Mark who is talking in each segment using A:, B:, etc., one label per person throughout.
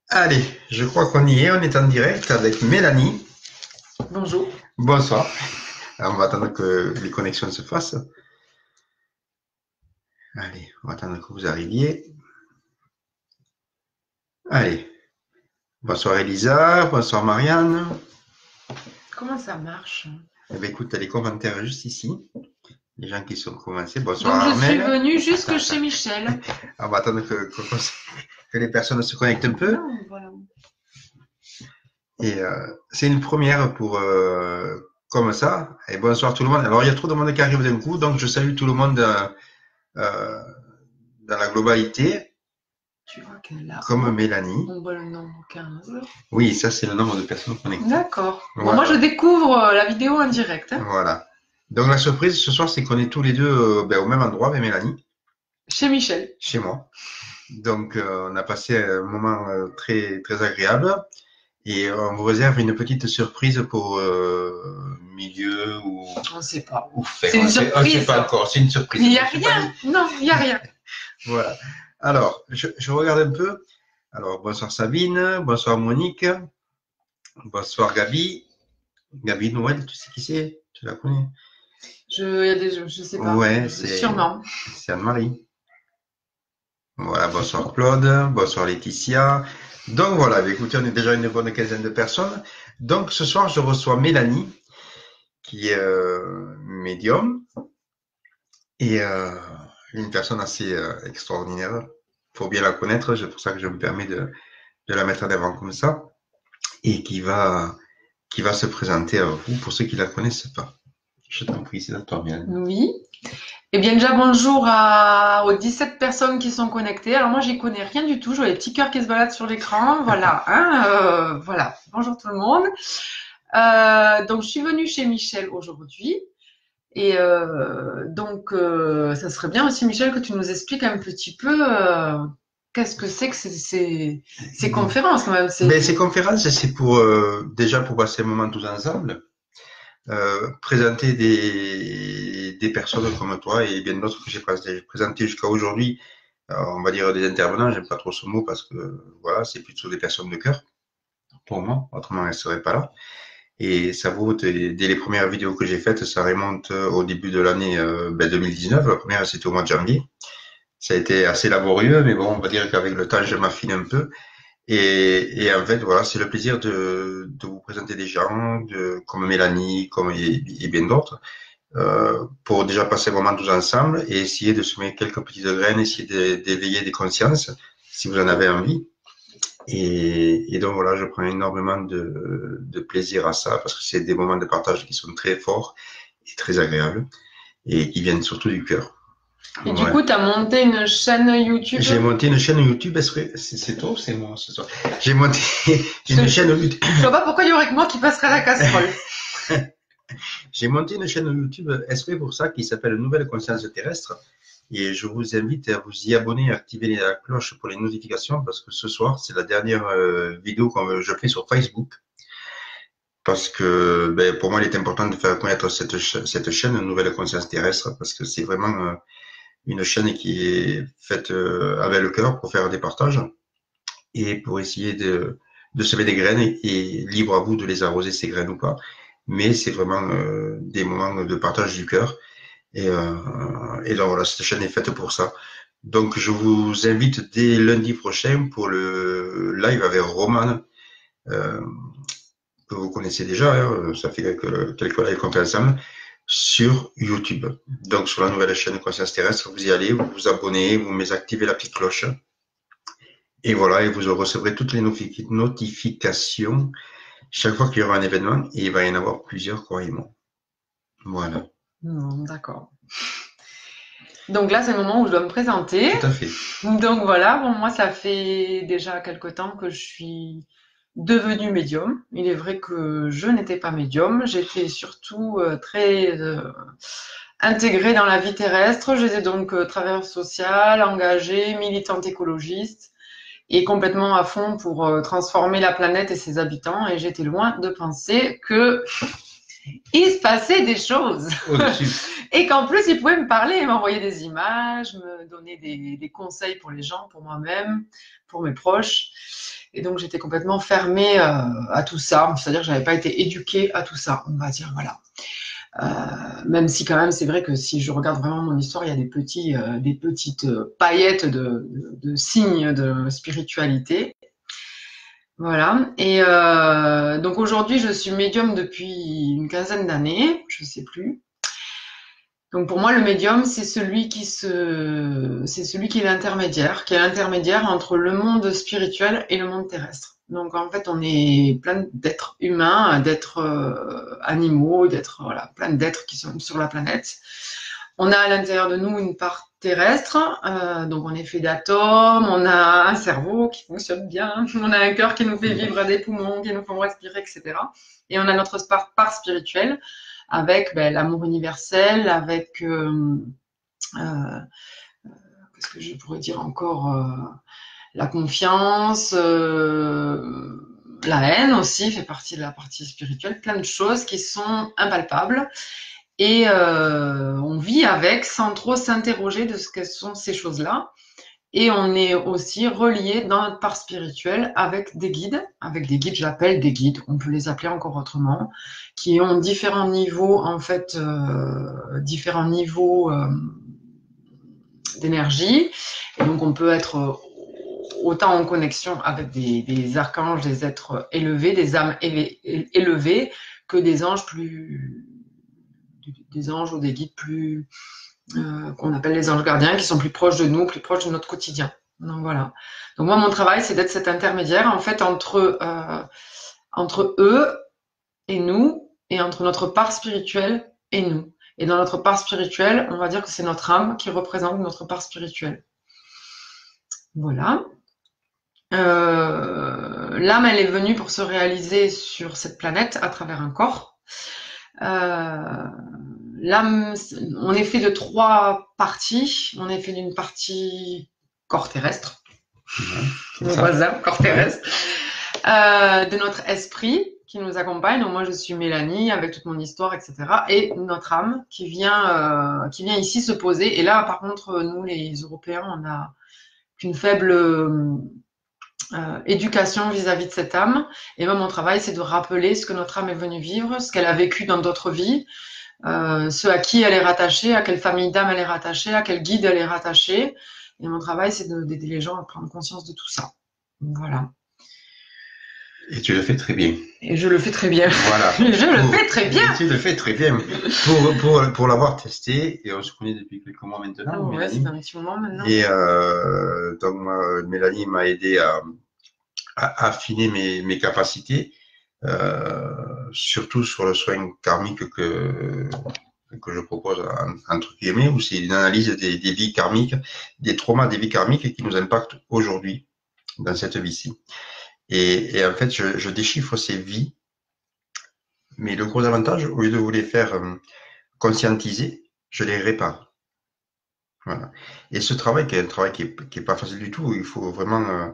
A: Allez, je crois qu'on y est, on est en direct avec Mélanie.
B: Bonjour.
A: Bonsoir. Alors, on va attendre que les connexions se fassent. Allez, on va attendre que vous arriviez. Allez, bonsoir Elisa, bonsoir Marianne.
B: Comment ça marche?
A: Eh bien, écoute, t'as les commentaires juste ici. Les gens qui sont commencés. Bonsoir
B: Donc je suis
A: Armel.
B: venue jusque
A: Attends,
B: chez
A: attends.
B: Michel.
A: On va attendre que les personnes se connectent un peu.
B: Non, voilà.
A: Et c'est une première pour comme ça. Et bonsoir tout le monde. Alors, il y a trop de monde qui arrive d'un coup, donc je salue tout le monde euh, dans la globalité.
B: Tu vois qu'elle a
A: Comme Mélanie.
B: on voit le nombre 15.
A: Oui, ça c'est le nombre de personnes connectées.
B: D'accord. Bon, moi je
A: Voilà.
B: découvre la vidéo en direct. Hein.
A: Voilà. Donc la surprise ce soir, c'est qu'on est tous les deux au même endroit avec Mélanie,
B: Chez Michel.
A: chez moi. Donc on a passé un moment très très agréable et on vous réserve une petite surprise pour milieu
B: On ne sait pas.
A: ou fin.
B: C'est une
A: On
B: surprise.
A: sait pas encore, c'est une surprise.
B: Il n'y a rien. Non, il n'y a rien.
A: Voilà. Alors, je regarde un peu. Alors, bonsoir Sabine, bonsoir Monique, bonsoir Gabi. Gabi Noël, tu sais qui c'est? Tu la connais?
B: Je sais pas.
A: Ouais,
B: Sûrement.
A: c'est Anne-Marie. Voilà, bonsoir Claude, bonsoir Laetitia. Donc voilà, écoutez, on est déjà une bonne quinzaine de personnes. Donc ce soir, je reçois Mélanie, qui est médium et une personne assez extraordinaire. Faut bien la connaître, c'est pour ça que je me permets de la mettre en avant comme ça et qui va se présenter à vous pour ceux qui la connaissent pas. Je t'en prie, c'est à toi, Mélanie.
B: Oui. Eh bien, déjà, bonjour aux 17 personnes qui sont connectées. Alors, moi, j'y connais rien du tout. Je vois les petits cœurs qui se baladent sur l'écran. Voilà. Hein, voilà. Bonjour tout le monde. Donc, je suis venue chez Michel aujourd'hui. Et donc, ça serait bien aussi, Michel, que tu nous expliques un petit peu qu'est-ce que c'est que ces conférences, quand même.
A: Ben, ces conférences, c'est pour déjà pour passer un moment tous ensemble. Présenter des personnes comme toi et bien d'autres que j'ai présenté jusqu'à aujourd'hui, on va dire des intervenants, j'aime pas trop ce mot parce que voilà, c'est plutôt des personnes de cœur pour moi, autrement elles seraient pas là. Et ça vaut dès les premières vidéos que j'ai faites, ça remonte au début de l'année 2019. La première c'était au mois de janvier. Ça a été assez laborieux, mais bon, on va dire qu'avec le temps, je m'affine un peu. Et en fait, voilà, c'est le plaisir de vous présenter des gens comme Mélanie, comme et bien d'autres, pour déjà passer vraiment tous ensemble et essayer de semer quelques petites graines, essayer d'éveiller des consciences, si vous en avez envie. Et donc voilà, je prends énormément de plaisir à ça parce que c'est des moments de partage qui sont très forts et très agréables et qui viennent surtout du cœur.
B: Et du
A: Ouais.
B: coup, tu as monté une chaîne YouTube.
A: J'ai monté une chaîne YouTube. Est-ce que c'est toi ou c'est moi ce soir? J'ai monté une chaîne YouTube.
B: Je vois pas pourquoi il y aurait que moi qui passerait à la casserole.
A: J'ai monté une chaîne YouTube exprès pour ça qui s'appelle Nouvelle Conscience Terrestre. Et je vous invite à vous y abonner, à activer la cloche pour les notifications parce que ce soir, c'est la dernière vidéo que je fais sur Facebook. Parce que ben, pour moi, il est important de faire connaître cette chaîne Nouvelle Conscience Terrestre parce que c'est vraiment une chaîne qui est faite avec le cœur pour faire des partages et pour essayer de semer des graines et libre à vous de les arroser ces graines ou pas. Mais c'est vraiment des moments de partage du cœur. Et donc voilà, cette chaîne est faite pour ça. Donc je vous invite dès lundi prochain pour le live avec Roman, euh, que vous connaissez déjà, hein, ça fait quelques lives qu'on fait ensemble, sur YouTube. Donc sur la nouvelle chaîne Conscience Terrestre, vous y allez, vous vous abonnez, vous activez la petite cloche. Et voilà, et vous recevrez toutes les notifications chaque fois qu'il y aura un événement, et il va y en avoir plusieurs, croyez-moi. Voilà.
B: D'accord. Donc là, c'est le moment où je dois me présenter.
A: Tout à fait.
B: Donc voilà, bon, moi, ça fait déjà quelque temps que je suis devenue médium. Il est vrai que je n'étais pas médium. J'étais surtout très intégrée dans la vie terrestre. J'étais donc travailleuse sociale, engagée, militante écologiste et complètement à fond pour transformer la planète et ses habitants. Et j'étais loin de penser que il se passait des choses.
A: Au-dessus.
B: Et qu'en plus, il pouvait me parler, m'envoyer des images, me donner des conseils pour les gens, pour moi-même, pour mes proches. Et donc, j'étais complètement fermée à tout ça. C'est-à-dire que je n'avais pas été éduquée à tout ça, on va dire, voilà. Même si quand même, c'est vrai que si je regarde vraiment mon histoire, il y a des petites paillettes de signes de spiritualité. Voilà. Et donc aujourd'hui, je suis médium depuis une quinzaine d'années, je sais plus. Donc pour moi, le médium, c'est celui qui est l'intermédiaire, qui est l'intermédiaire entre le monde spirituel et le monde terrestre. Donc en fait, on est plein d'êtres humains, d'êtres animaux, d'êtres voilà, plein d'êtres qui sont sur la planète. On a à l'intérieur de nous une part terrestre, donc on est fait d'atomes, on a un cerveau qui fonctionne bien, on a un cœur qui nous fait vivre, des poumons qui nous font respirer, etc. Et on a notre part spirituelle avec l'amour universel, avec qu'est-ce que je pourrais dire encore, la confiance, la haine aussi fait partie de la partie spirituelle, plein de choses qui sont impalpables. Et on vit avec sans trop s'interroger de ce que sont ces choses-là. Et on est aussi relié dans notre part spirituelle avec des guides, j'appelle des guides, on peut les appeler encore autrement, qui ont différents niveaux, en fait, d'énergie. Et donc on peut être autant en connexion avec des archanges, des êtres élevés, des âmes élevées, que des anges ou des guides plus qu'on appelle les anges gardiens, qui sont plus proches de nous, plus proches de notre quotidien. Donc voilà. Donc moi, mon travail, c'est d'être cet intermédiaire en fait entre eux et nous, et entre notre part spirituelle et nous. Et dans notre part spirituelle, on va dire que c'est notre âme qui représente notre part spirituelle. Voilà. L'âme, elle est venue pour se réaliser sur cette planète à travers un corps. L'âme, on est fait de 3 parties. On est fait d'une partie corps terrestre, mon voisin, corps terrestre, de notre esprit qui nous accompagne. Donc moi, je suis Mélanie avec toute mon histoire, etc. Et notre âme qui vient ici se poser. Et là, par contre, nous, les Européens, on a qu'une faible éducation vis-à-vis de cette âme. Et moi, mon travail, c'est de rappeler ce que notre âme est venue vivre, ce qu'elle a vécu dans d'autres vies, ce à qui elle est rattachée, à quelle famille d'âme elle est rattachée, à quel guide elle est rattachée. Et mon travail, c'est d'aider les gens à prendre conscience de tout ça. Voilà.
A: Et tu le fais très bien.
B: Et je le fais très bien.
A: Voilà.
B: Je le fais très bien.
A: Tu le fais très bien. Pour l'avoir testé, et on se connaît depuis quelques mois maintenant.
B: Oh, ouais, c'est un petit moment maintenant.
A: Et donc, moi, Mélanie m'a aidé à affiner mes capacités, surtout sur le soin karmique que je propose, entre guillemets, où c'est une analyse des vies karmiques, des traumas des vies karmiques qui nous impactent aujourd'hui, dans cette vie-ci. Et en fait, je déchiffre ces vies, mais le gros avantage, au lieu de vous les faire conscientiser, je les répare. Voilà. Et ce travail, qui est un travail qui est pas facile du tout, il faut vraiment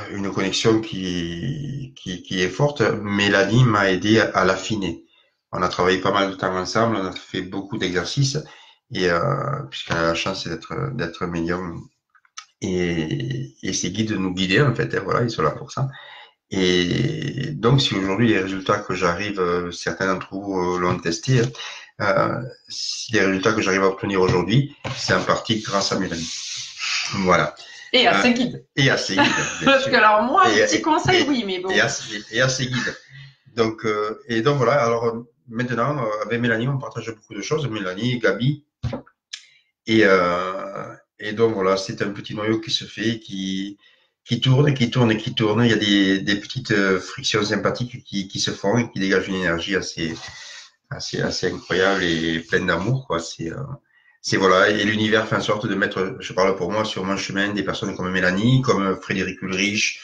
A: une connexion qui est forte. Mélanie m'a aidé à l'affiner. On a travaillé pas mal de temps ensemble, on a fait beaucoup d'exercices, et puisqu'elle a la chance d'être médium. Et ces guides nous guider, en fait, voilà, ils sont là pour ça. Et donc, si aujourd'hui les résultats que j'arrive, certains d'entre vous l'ont testé, si les résultats que j'arrive à obtenir aujourd'hui, c'est en partie grâce à Mélanie. Voilà.
B: Et à ses guides.
A: Et à ses guides.
B: Parce que alors moi, un petit conseil, oui, mais bon.
A: Et à ses guides. Donc voilà. Alors maintenant, avec Mélanie, on partage beaucoup de choses. Mélanie, Gabi, et donc voilà, c'est un petit noyau qui se fait, qui tourne et qui tourne et qui tourne. Il y a des petites frictions sympathiques qui se font et qui dégagent une énergie assez incroyable et pleine d'amour, quoi. C'est voilà, et l'univers fait en sorte de mettre, je parle pour moi, sur mon chemin des personnes comme Mélanie, comme Frédéric Ulrich,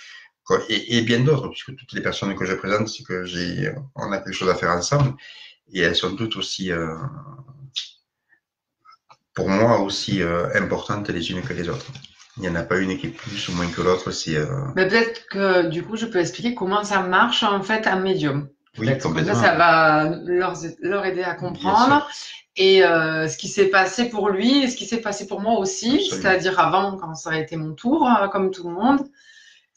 A: et bien d'autres, puisque toutes les personnes que je présente, c'est que on a quelque chose à faire ensemble, et elles sont toutes aussi pour moi aussi importantes les unes que les autres. Il n'y en a pas une qui est plus ou moins que l'autre.
B: Mais peut-être que du coup, je peux expliquer comment ça marche en fait un médium.
A: Oui,
B: Peut-être comme
A: complètement.
B: ça va leur aider à
A: Bien sûr,
B: comprendre. Et ce qui s'est passé pour lui et ce qui s'est passé pour moi aussi,
A: absolument.
B: c'est-à-dire avant, quand ça a été mon tour, comme tout le monde.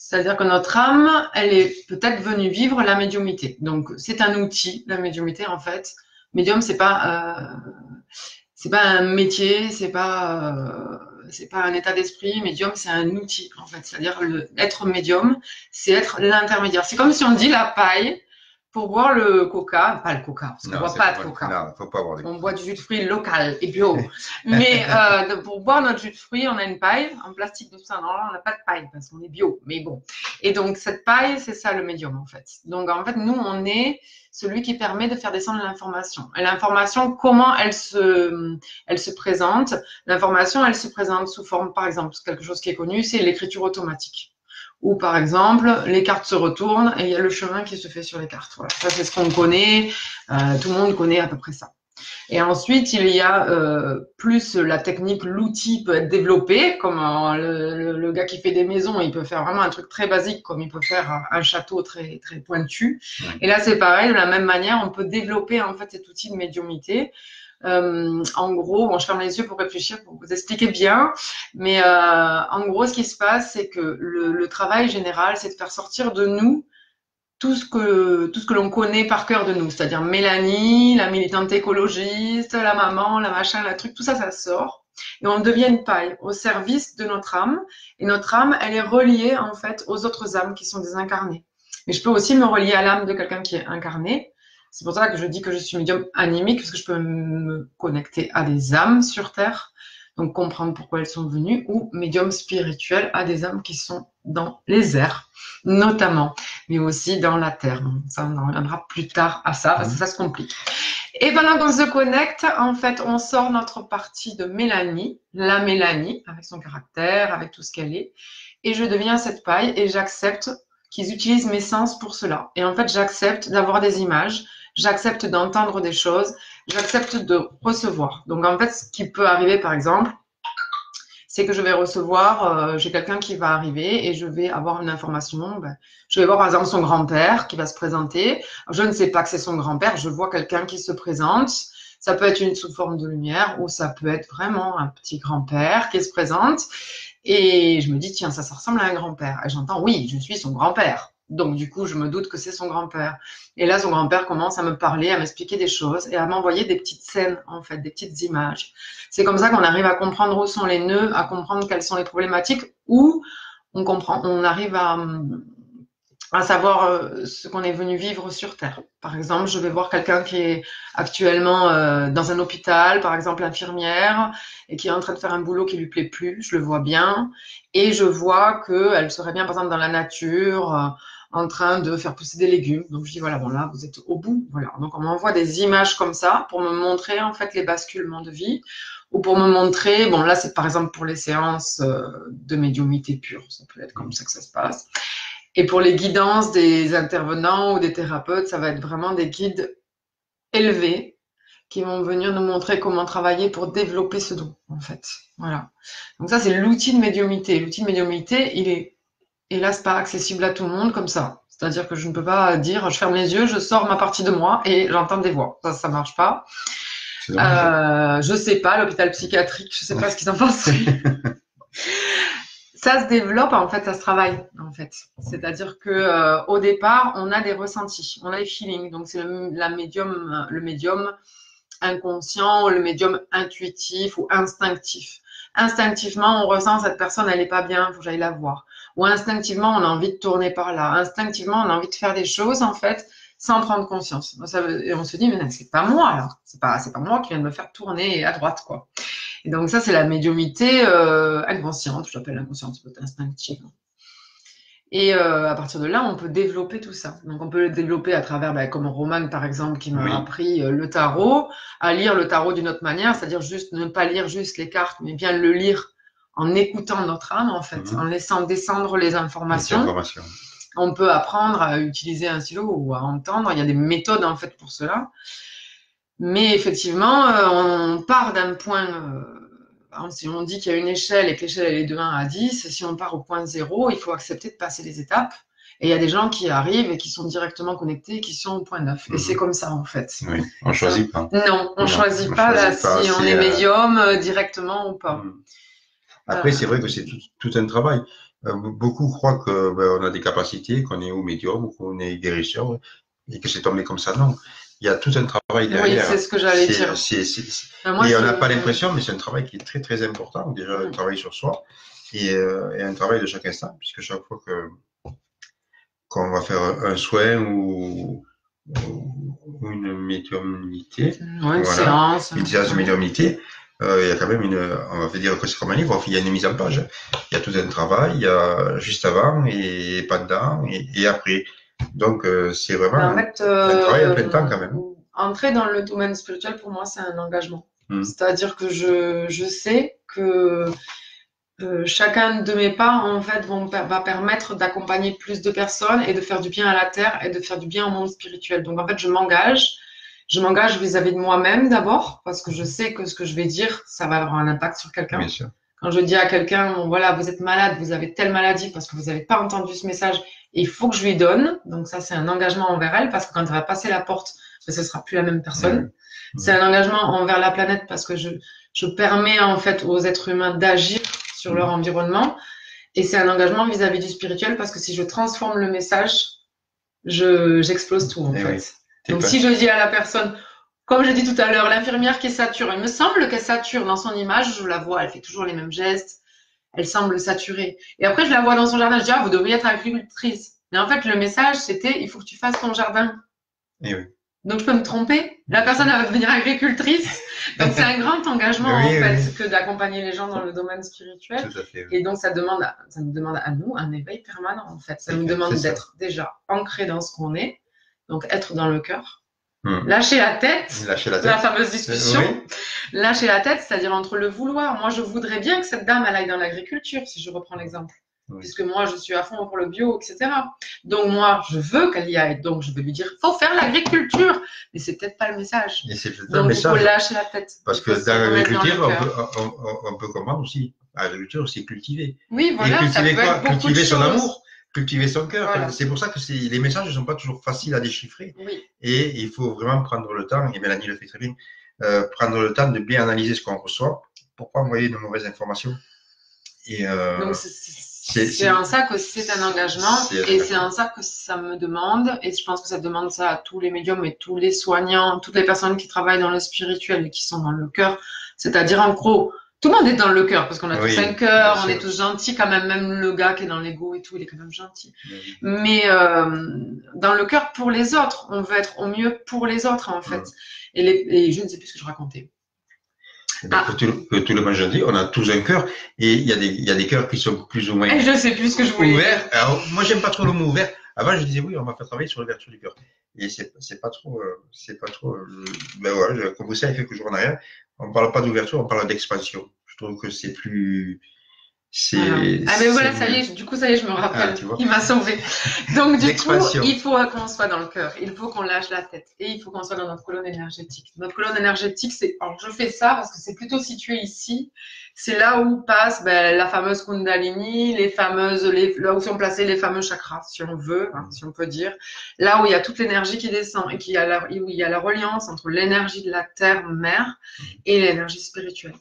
B: C'est-à-dire que notre âme, elle est peut-être venue vivre la médiumité. Donc, c'est un outil, la médiumité, en fait. Médium, c'est pas un métier, c'est pas un état d'esprit. Médium, c'est un outil, en fait. C'est-à-dire, être médium, c'est être l'intermédiaire. C'est comme si on dit la paille pour boire le coca, pas le coca, parce qu'on
A: Non,
B: boit
A: c'est
B: pas
A: pas
B: de
A: vrai.
B: coca.
A: Non, faut pas avoir des
B: On
A: coca.
B: boit du jus de fruits local et bio. Mais pour boire notre jus de fruits, on a une paille en plastique de ça. Non, là, on n'a pas de paille parce qu'on est bio. Mais bon. Et donc, cette paille, c'est ça le médium, en fait. Donc, en fait, nous, on est celui qui permet de faire descendre l'information. Et l'information, comment elle se présente? L'information, elle se présente sous forme, par exemple, quelque chose qui est connu, c'est l'écriture automatique. Ou par exemple, les cartes se retournent et il y a le chemin qui se fait sur les cartes. Voilà. Ça, c'est ce qu'on connaît. Tout le monde connaît à peu près ça. Et ensuite, il y a plus la technique, l'outil peut être développé, comme le gars qui fait des maisons, il peut faire vraiment un truc très basique, comme il peut faire un château très, très pointu.
A: Oui.
B: Et là, c'est pareil, de la même manière, on peut développer en fait cet outil de médiumité. En gros, bon, je ferme les yeux pour réfléchir, pour vous expliquer bien, mais en gros, ce qui se passe, c'est que le travail général, c'est de faire sortir de nous tout ce que l'on connaît par cœur de nous, c'est-à-dire Mélanie, la militante écologiste, la maman, la machin, la truc, tout ça, ça sort. Et on devient une paille au service de notre âme. Et notre âme, elle est reliée, en fait, aux autres âmes qui sont désincarnées. Mais je peux aussi me relier à l'âme de quelqu'un qui est incarné. C'est pour ça que je dis que je suis médium animique, parce que je peux me connecter à des âmes sur Terre, donc comprendre pourquoi elles sont venues, ou médium spirituel à des âmes qui sont dans les airs, notamment, mais aussi dans la Terre. Ça, on en reviendra plus tard à ça, parce que ça se complique. Et pendant qu'on se connecte, en fait, on sort notre partie de Mélanie, la Mélanie, avec son caractère, avec tout ce qu'elle est, et je deviens cette paille et j'accepte qu'ils utilisent mes sens pour cela. Et en fait, j'accepte d'avoir des images, j'accepte d'entendre des choses, j'accepte de recevoir. Donc, en fait, ce qui peut arriver, par exemple, c'est que je vais recevoir, j'ai quelqu'un qui va arriver et je vais avoir une information. Je vais voir par exemple son grand-père qui va se présenter. Je ne sais pas que c'est son grand-père, je vois quelqu'un qui se présente. Ça peut être une sous forme de lumière ou ça peut être vraiment un petit grand-père qui se présente. Et je me dis, tiens, ça ressemble à un grand-père. Et j'entends, oui, je suis son grand-père. Donc, du coup, je me doute que c'est son grand-père. Et là, son grand-père commence à me parler, à m'expliquer des choses et à m'envoyer des petites scènes, en fait, des petites images. C'est comme ça qu'on arrive à comprendre où sont les nœuds, à comprendre quelles sont les problématiques, ou on arrive à savoir ce qu'on est venu vivre sur Terre. Par exemple, je vais voir quelqu'un qui est actuellement dans un hôpital, par exemple infirmière, et qui est en train de faire un boulot qui lui plaît plus, je le vois bien, et je vois qu'elle serait bien, par exemple, dans la nature, en train de faire pousser des légumes. Donc je dis, voilà, bon là, vous êtes au bout. Voilà. Donc on m'envoie des images comme ça pour me montrer en fait les basculements de vie, ou pour me montrer, bon là c'est par exemple pour les séances de médiumnité pure, ça peut être comme ça que ça se passe. Et pour les guidances des intervenants ou des thérapeutes, ça va être vraiment des guides élevés qui vont venir nous montrer comment travailler pour développer ce don, en fait. Voilà. Donc ça, c'est l'outil de médiumnité. L'outil de médiumité, il est, hélas, pas accessible à tout le monde comme ça. C'est-à-dire que je ne peux pas dire, je ferme les yeux, je sors ma partie de moi et j'entends des voix. Ça marche pas. Je sais pas, l'hôpital psychiatrique, je sais pas ce qu'ils en pensent. Ça se développe, en fait, ça se travaille, en fait. C'est-à-dire que au départ, on a des ressentis, on a des feelings. Donc c'est le médium inconscient, le médium intuitif ou instinctif. Instinctivement, on ressent cette personne, elle est pas bien, il faut que j'aille la voir. Ou instinctivement, on a envie de tourner par là. Instinctivement, on a envie de faire des choses, en fait, sans prendre conscience. Et on se dit, mais c'est pas moi, alors. C'est pas moi qui viens de me faire tourner à droite, quoi. Et donc ça, c'est la médiumité inconsciente, je l'appelle inconsciente, peut-être instinctive. Et à partir de là, on peut développer tout ça. Donc on peut le développer à travers, comme Roman par exemple, qui m'a appris le tarot, à lire le tarot d'une autre manière, c'est-à-dire juste ne pas lire juste les cartes, mais bien le lire en écoutant notre âme, en fait, en laissant descendre les informations. On peut apprendre à utiliser un stylo ou à entendre. Il y a des méthodes en fait pour cela. Mais effectivement, on part d'un point, si on dit qu'il y a une échelle et que l'échelle elle est de 1 à 10, si on part au point 0, il faut accepter de passer les étapes Et il y a des gens qui arrivent et qui sont directement connectés, qui sont au point 9. Et c'est comme ça, en fait.
A: Oui, on choisit pas.
B: Non, on choisit pas là si on est médium directement ou pas.
A: Après, c'est vrai que c'est tout un travail. Beaucoup croient que on a des capacités, qu'on est au médium ou qu'on est guérisseur et que c'est tombé comme ça. Non, il y a tout un travail derrière.
B: Oui, c'est ce que j'allais dire.
A: Et on n'a pas l'impression, mais c'est un travail qui est très très important. Déjà, un travail sur soi et un travail de chaque instant, puisque chaque fois qu'on va faire un soin ou une médiumnité,
B: une séance
A: de médiumnité, il y a quand même on va dire que c'est comme un livre, il y a une mise en page. Il y a tout un travail, il y a juste avant et pendant et après. Donc, c'est vraiment un travail à plein temps quand même.
B: Entrer dans le domaine spirituel, pour moi, c'est un engagement. C'est-à-dire que je sais que chacun de mes pas, en fait, va permettre d'accompagner plus de personnes et de faire du bien à la Terre et de faire du bien au monde spirituel. Donc, en fait, je m'engage vis-à-vis de moi-même d'abord, parce que je sais que ce que je vais dire, ça va avoir un impact sur quelqu'un.
A: Bien sûr.
B: Quand je dis à quelqu'un, bon, voilà, vous êtes malade, vous avez telle maladie parce que vous n'avez pas entendu ce message, et il faut que je lui donne. Donc ça, c'est un engagement envers elle, parce que quand elle va passer la porte, ce ne sera plus la même personne. C'est un engagement envers la planète, parce que je permets en fait aux êtres humains d'agir sur leur environnement. Et c'est un engagement vis-à-vis du spirituel, parce que si je transforme le message, j'explose tout en fait. Donc si je dis à la personne, comme j'ai dit tout à l'heure, l'infirmière qui sature, il me semble qu'elle sature dans son image, je la vois, elle fait toujours les mêmes gestes, elle semble saturée. Et après, je la vois dans son jardin, je dis, ah, vous devriez être agricultrice. Mais en fait, le message, c'était, il faut que tu fasses ton jardin.
A: Et oui.
B: Donc, je peux me tromper. La personne, elle va devenir agricultrice. Donc, c'est un grand engagement, en fait, que d'accompagner les gens dans le domaine spirituel.
A: Tout à fait,
B: Et donc, ça nous demande à nous un éveil permanent, en fait. Ça nous demande d'être déjà ancré dans ce qu'on est. Donc, être dans le cœur. Lâcher la tête, la fameuse discussion. Lâcher la tête, c'est-à-dire entre le vouloir. Moi, je voudrais bien que cette dame, elle aille dans l'agriculture, si je reprends l'exemple. Puisque moi, je suis à fond pour le bio, etc. Donc, moi, je veux qu'elle y aille. Donc, je vais lui dire, faut faire l'agriculture. Mais c'est peut-être pas le message. Donc, il faut lâcher la tête.
A: Parce que dans l'agriculture, on peut comprendre aussi. L'agriculture, c'est cultiver.
B: Oui, voilà.
A: Et cultiver quoi? Cultiver son amour. Cultiver son cœur.
B: Voilà.
A: C'est pour ça que les messages ne sont pas toujours faciles à déchiffrer.
B: Oui.
A: Et il faut vraiment prendre le temps, et Mélanie le fait très bien, prendre le temps de bien analyser ce qu'on reçoit pour pas envoyer de mauvaises informations. Et
B: donc, c'est en ça que c'est un engagement et c'est en ça que ça me demande, et je pense que ça demande ça à tous les médiums et tous les soignants, toutes les personnes qui travaillent dans le spirituel et qui sont dans le cœur, c'est-à-dire en gros, tout le monde est dans le cœur parce qu'on a tous un cœur, on est tous gentils quand même le gars qui est dans l'ego et tout, il est quand même gentil. Mais dans le cœur pour les autres, on veut être au mieux pour les autres en fait. Et je ne sais plus ce que je racontais.
A: Que tout le monde gentil, on a tous un cœur et il y a des cœurs qui sont plus ou moins
B: je ne sais plus ce que je voulais
A: ouverts. Alors moi j'aime pas trop le mot ouvert. Avant je disais oui, on va faire travailler sur l'ouverture du cœur. Et c'est pas trop ben voilà, comme vous savez, quelques jours en arrière, on parle pas d'ouverture, on parle d'expansion. Je trouve que c'est plus
B: Ah mais voilà, ça y est, je me rappelle. Il m'a sauvé. Donc du coup, il faut qu'on soit dans le cœur, il faut qu'on lâche la tête et il faut qu'on soit dans notre colonne énergétique. Notre colonne énergétique, alors je fais ça parce que c'est plutôt situé ici. C'est là où passe la fameuse Kundalini, là où sont placés les fameux chakras, si on veut, si on peut dire. Là où il y a toute l'énergie qui descend et où il y a la reliance entre l'énergie de la terre-mère et l'énergie spirituelle.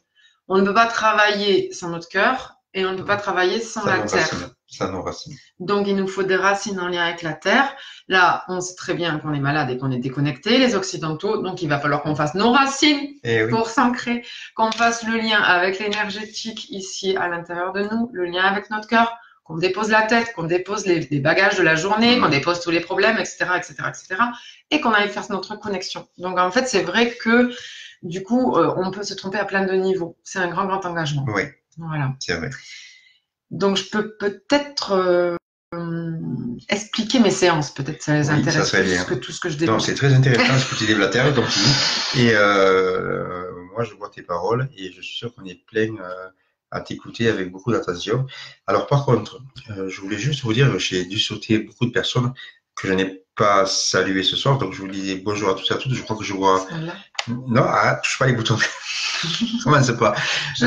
B: On ne peut pas travailler sans notre cœur. Et on ne peut pas travailler sans la terre.
A: Ça nos racines.
B: Donc, il nous faut des racines en lien avec la terre. Là, on sait très bien qu'on est malade et qu'on est déconnecté, les occidentaux. Donc, il va falloir qu'on fasse nos racines pour s'ancrer, qu'on fasse le lien avec l'énergétique ici à l'intérieur de nous, le lien avec notre cœur, qu'on dépose la tête, qu'on dépose les bagages de la journée, qu'on dépose tous les problèmes, etc., etc., etc., et qu'on aille faire notre connexion. Donc, en fait, c'est vrai que, du coup, on peut se tromper à plein de niveaux. C'est un grand, grand engagement.
A: Oui.
B: Voilà.
A: C'est vrai.
B: Donc, je peux peut-être expliquer mes séances. Peut-être ça les intéresse plus que tout ce que je développe.
A: Non, c'est très intéressant ce que tu développes la terre, continue. Et moi, je vois tes paroles et je suis sûr qu'on est plein à t'écouter avec beaucoup d'attention. Alors, par contre, je voulais juste vous dire que j'ai dû sauter beaucoup de personnes que je n'ai pas saluées ce soir. Donc, je vous disais bonjour à tous et à toutes. Je crois que je vois Non, touche pas les boutons. Commence pas.
B: Je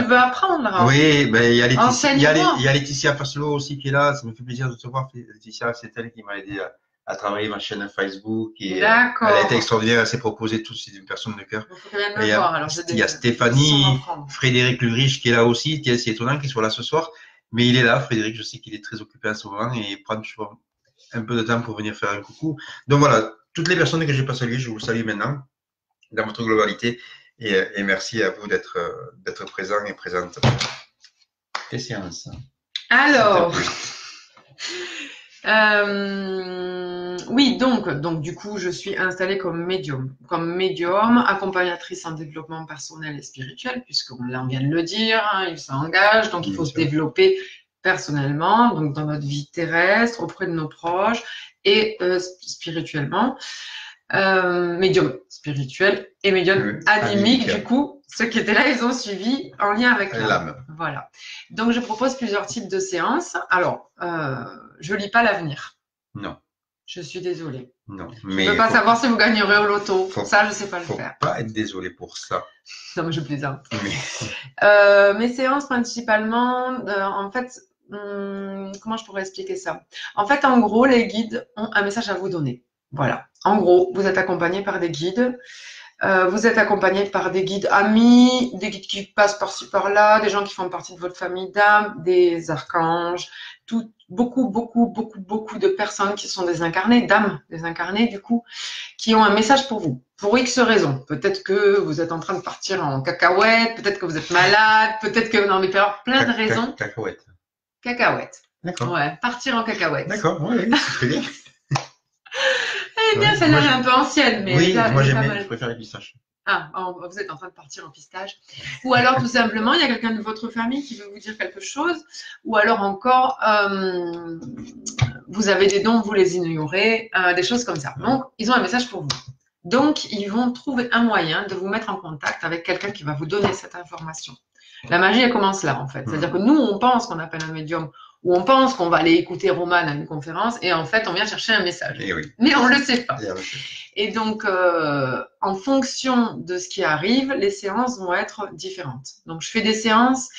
B: veux apprendre.
A: Oui, ben, il y a Laetitia,
B: Enseigne-moi.
A: il y a Laetitia Faslo aussi qui est là. Ça me fait plaisir de te voir. Laetitia, c'est elle qui m'a aidé à travailler ma chaîne Facebook et elle a été
B: D'accord.
A: extraordinaire. Elle s'est proposée tout. C'est une personne de cœur.
B: Il faut quand même
A: Et
B: me voir. Alors,
A: il y a Stéphanie,
B: apprendre.
A: Frédéric Lurich qui est là aussi. C'est étonnant qu'il soit là ce soir. Mais il est là, Frédéric. Je sais qu'il est très occupé en ce moment et il prend toujours un peu de temps pour venir faire un coucou. Donc voilà, toutes les personnes que j'ai pas saluées, je vous salue maintenant dans votre globalité. Et merci à vous d'être présents et présentes. Tes séances.
B: Alors, oui, donc du coup, je suis installée comme médium, accompagnatrice en développement personnel et spirituel, puisqu'on vient de le dire, hein, il s'engage, donc il faut se développer personnellement, donc dans notre vie terrestre, auprès de nos proches et spirituellement. Médium spirituel et médium animique, du coup, ceux qui étaient là, ils ont suivi en lien avec l'âme. Voilà. Donc, je propose plusieurs types de séances. Alors, je lis pas l'avenir.
A: Non.
B: Je suis désolée.
A: Non.
B: Mais je ne peux pas savoir si vous gagnerez au loto. Ça, je ne sais pas le faire.
A: Faut pas être désolé pour ça.
B: Non, mais je plaisante. Mes séances, principalement, en fait, comment je pourrais expliquer ça? En fait, en gros, les guides ont un message à vous donner. Voilà. En gros, vous êtes accompagné par des guides. Vous êtes accompagné par des guides amis, des guides qui passent par-ci par-là, des gens qui font partie de votre famille d'âme, des archanges, beaucoup de personnes qui sont désincarnées, d'âmes désincarnées du coup, qui ont un message pour vous, pour X raisons. Peut-être que vous êtes en train de partir en cacahuète, peut-être que vous êtes malade, peut-être que non mais plein de raisons.
A: Cacahuète.
B: Cacahuète.
A: D'accord.
B: Ouais, partir en cacahuète.
A: D'accord, oui, très bien.
B: Elle est bien, celle-là est un peu ancienne, mais
A: oui,
B: là,
A: moi je préfère les pistaches.
B: Ah, vous êtes en train de partir en pistage. Ou alors, tout simplement, il y a quelqu'un de votre famille qui veut vous dire quelque chose. Ou alors encore, vous avez des dons, vous les ignorez, des choses comme ça. Donc, ils ont un message pour vous. Donc, ils vont trouver un moyen de vous mettre en contact avec quelqu'un qui va vous donner cette information. La magie, elle commence là, en fait. C'est-à-dire que nous, on pense qu'on appelle un médium, ou on pense qu'on va aller écouter Romane à une conférence, et en fait, on vient chercher un message.
A: Oui.
B: Mais on ne le sait pas. Et donc, en fonction de ce qui arrive, les séances vont être différentes. Donc, je fais des séances,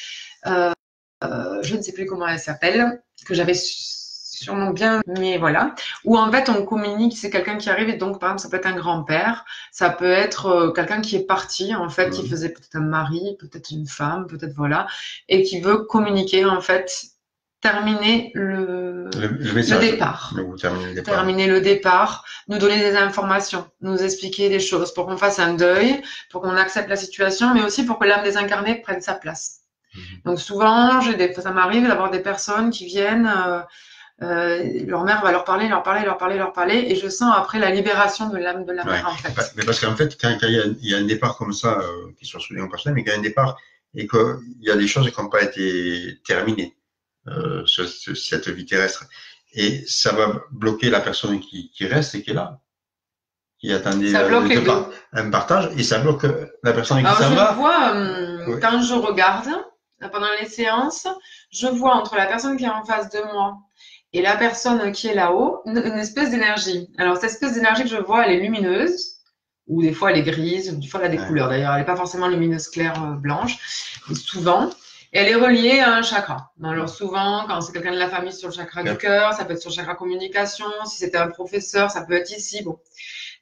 B: je ne sais plus comment elles s'appellent, que j'avais sûrement bien, mais voilà, où en fait, on communique, c'est quelqu'un qui arrive, et donc, par exemple, ça peut être un grand-père, ça peut être quelqu'un qui est parti, en fait, qui faisait peut-être un mari, peut-être une femme, peut-être voilà, et qui veut communiquer, en fait, terminer le départ. Terminer le départ, nous donner des informations, nous expliquer des choses pour qu'on fasse un deuil, pour qu'on accepte la situation, mais aussi pour que l'âme désincarnée prenne sa place. Donc souvent, ça m'arrive d'avoir des personnes qui viennent, leur mère va leur parler, et je sens après la libération de l'âme de la mère, en fait.
A: Mais parce qu'en fait, quand il y a un départ comme ça, qui soit souligné en personnel, mais quand il y a un départ et qu'il y a des choses qui n'ont pas été terminées, cette vie terrestre. Et ça va bloquer la personne qui reste et qui est là, qui attendait un partage, et ça bloque la personne qui s'en va.
B: Je vois, quand je regarde, pendant les séances, je vois entre la personne qui est en face de moi et la personne qui est là-haut, une espèce d'énergie. Alors, cette espèce d'énergie que je vois, elle est lumineuse, ou des fois elle est grise, ou des fois elle a des couleurs. D'ailleurs, elle n'est pas forcément lumineuse claire, blanche, mais souvent. Et elle est reliée à un chakra. Alors souvent, quand c'est quelqu'un de la famille, sur le chakra du cœur, ça peut être sur le chakra communication. Si c'était un professeur, ça peut être ici. Bon,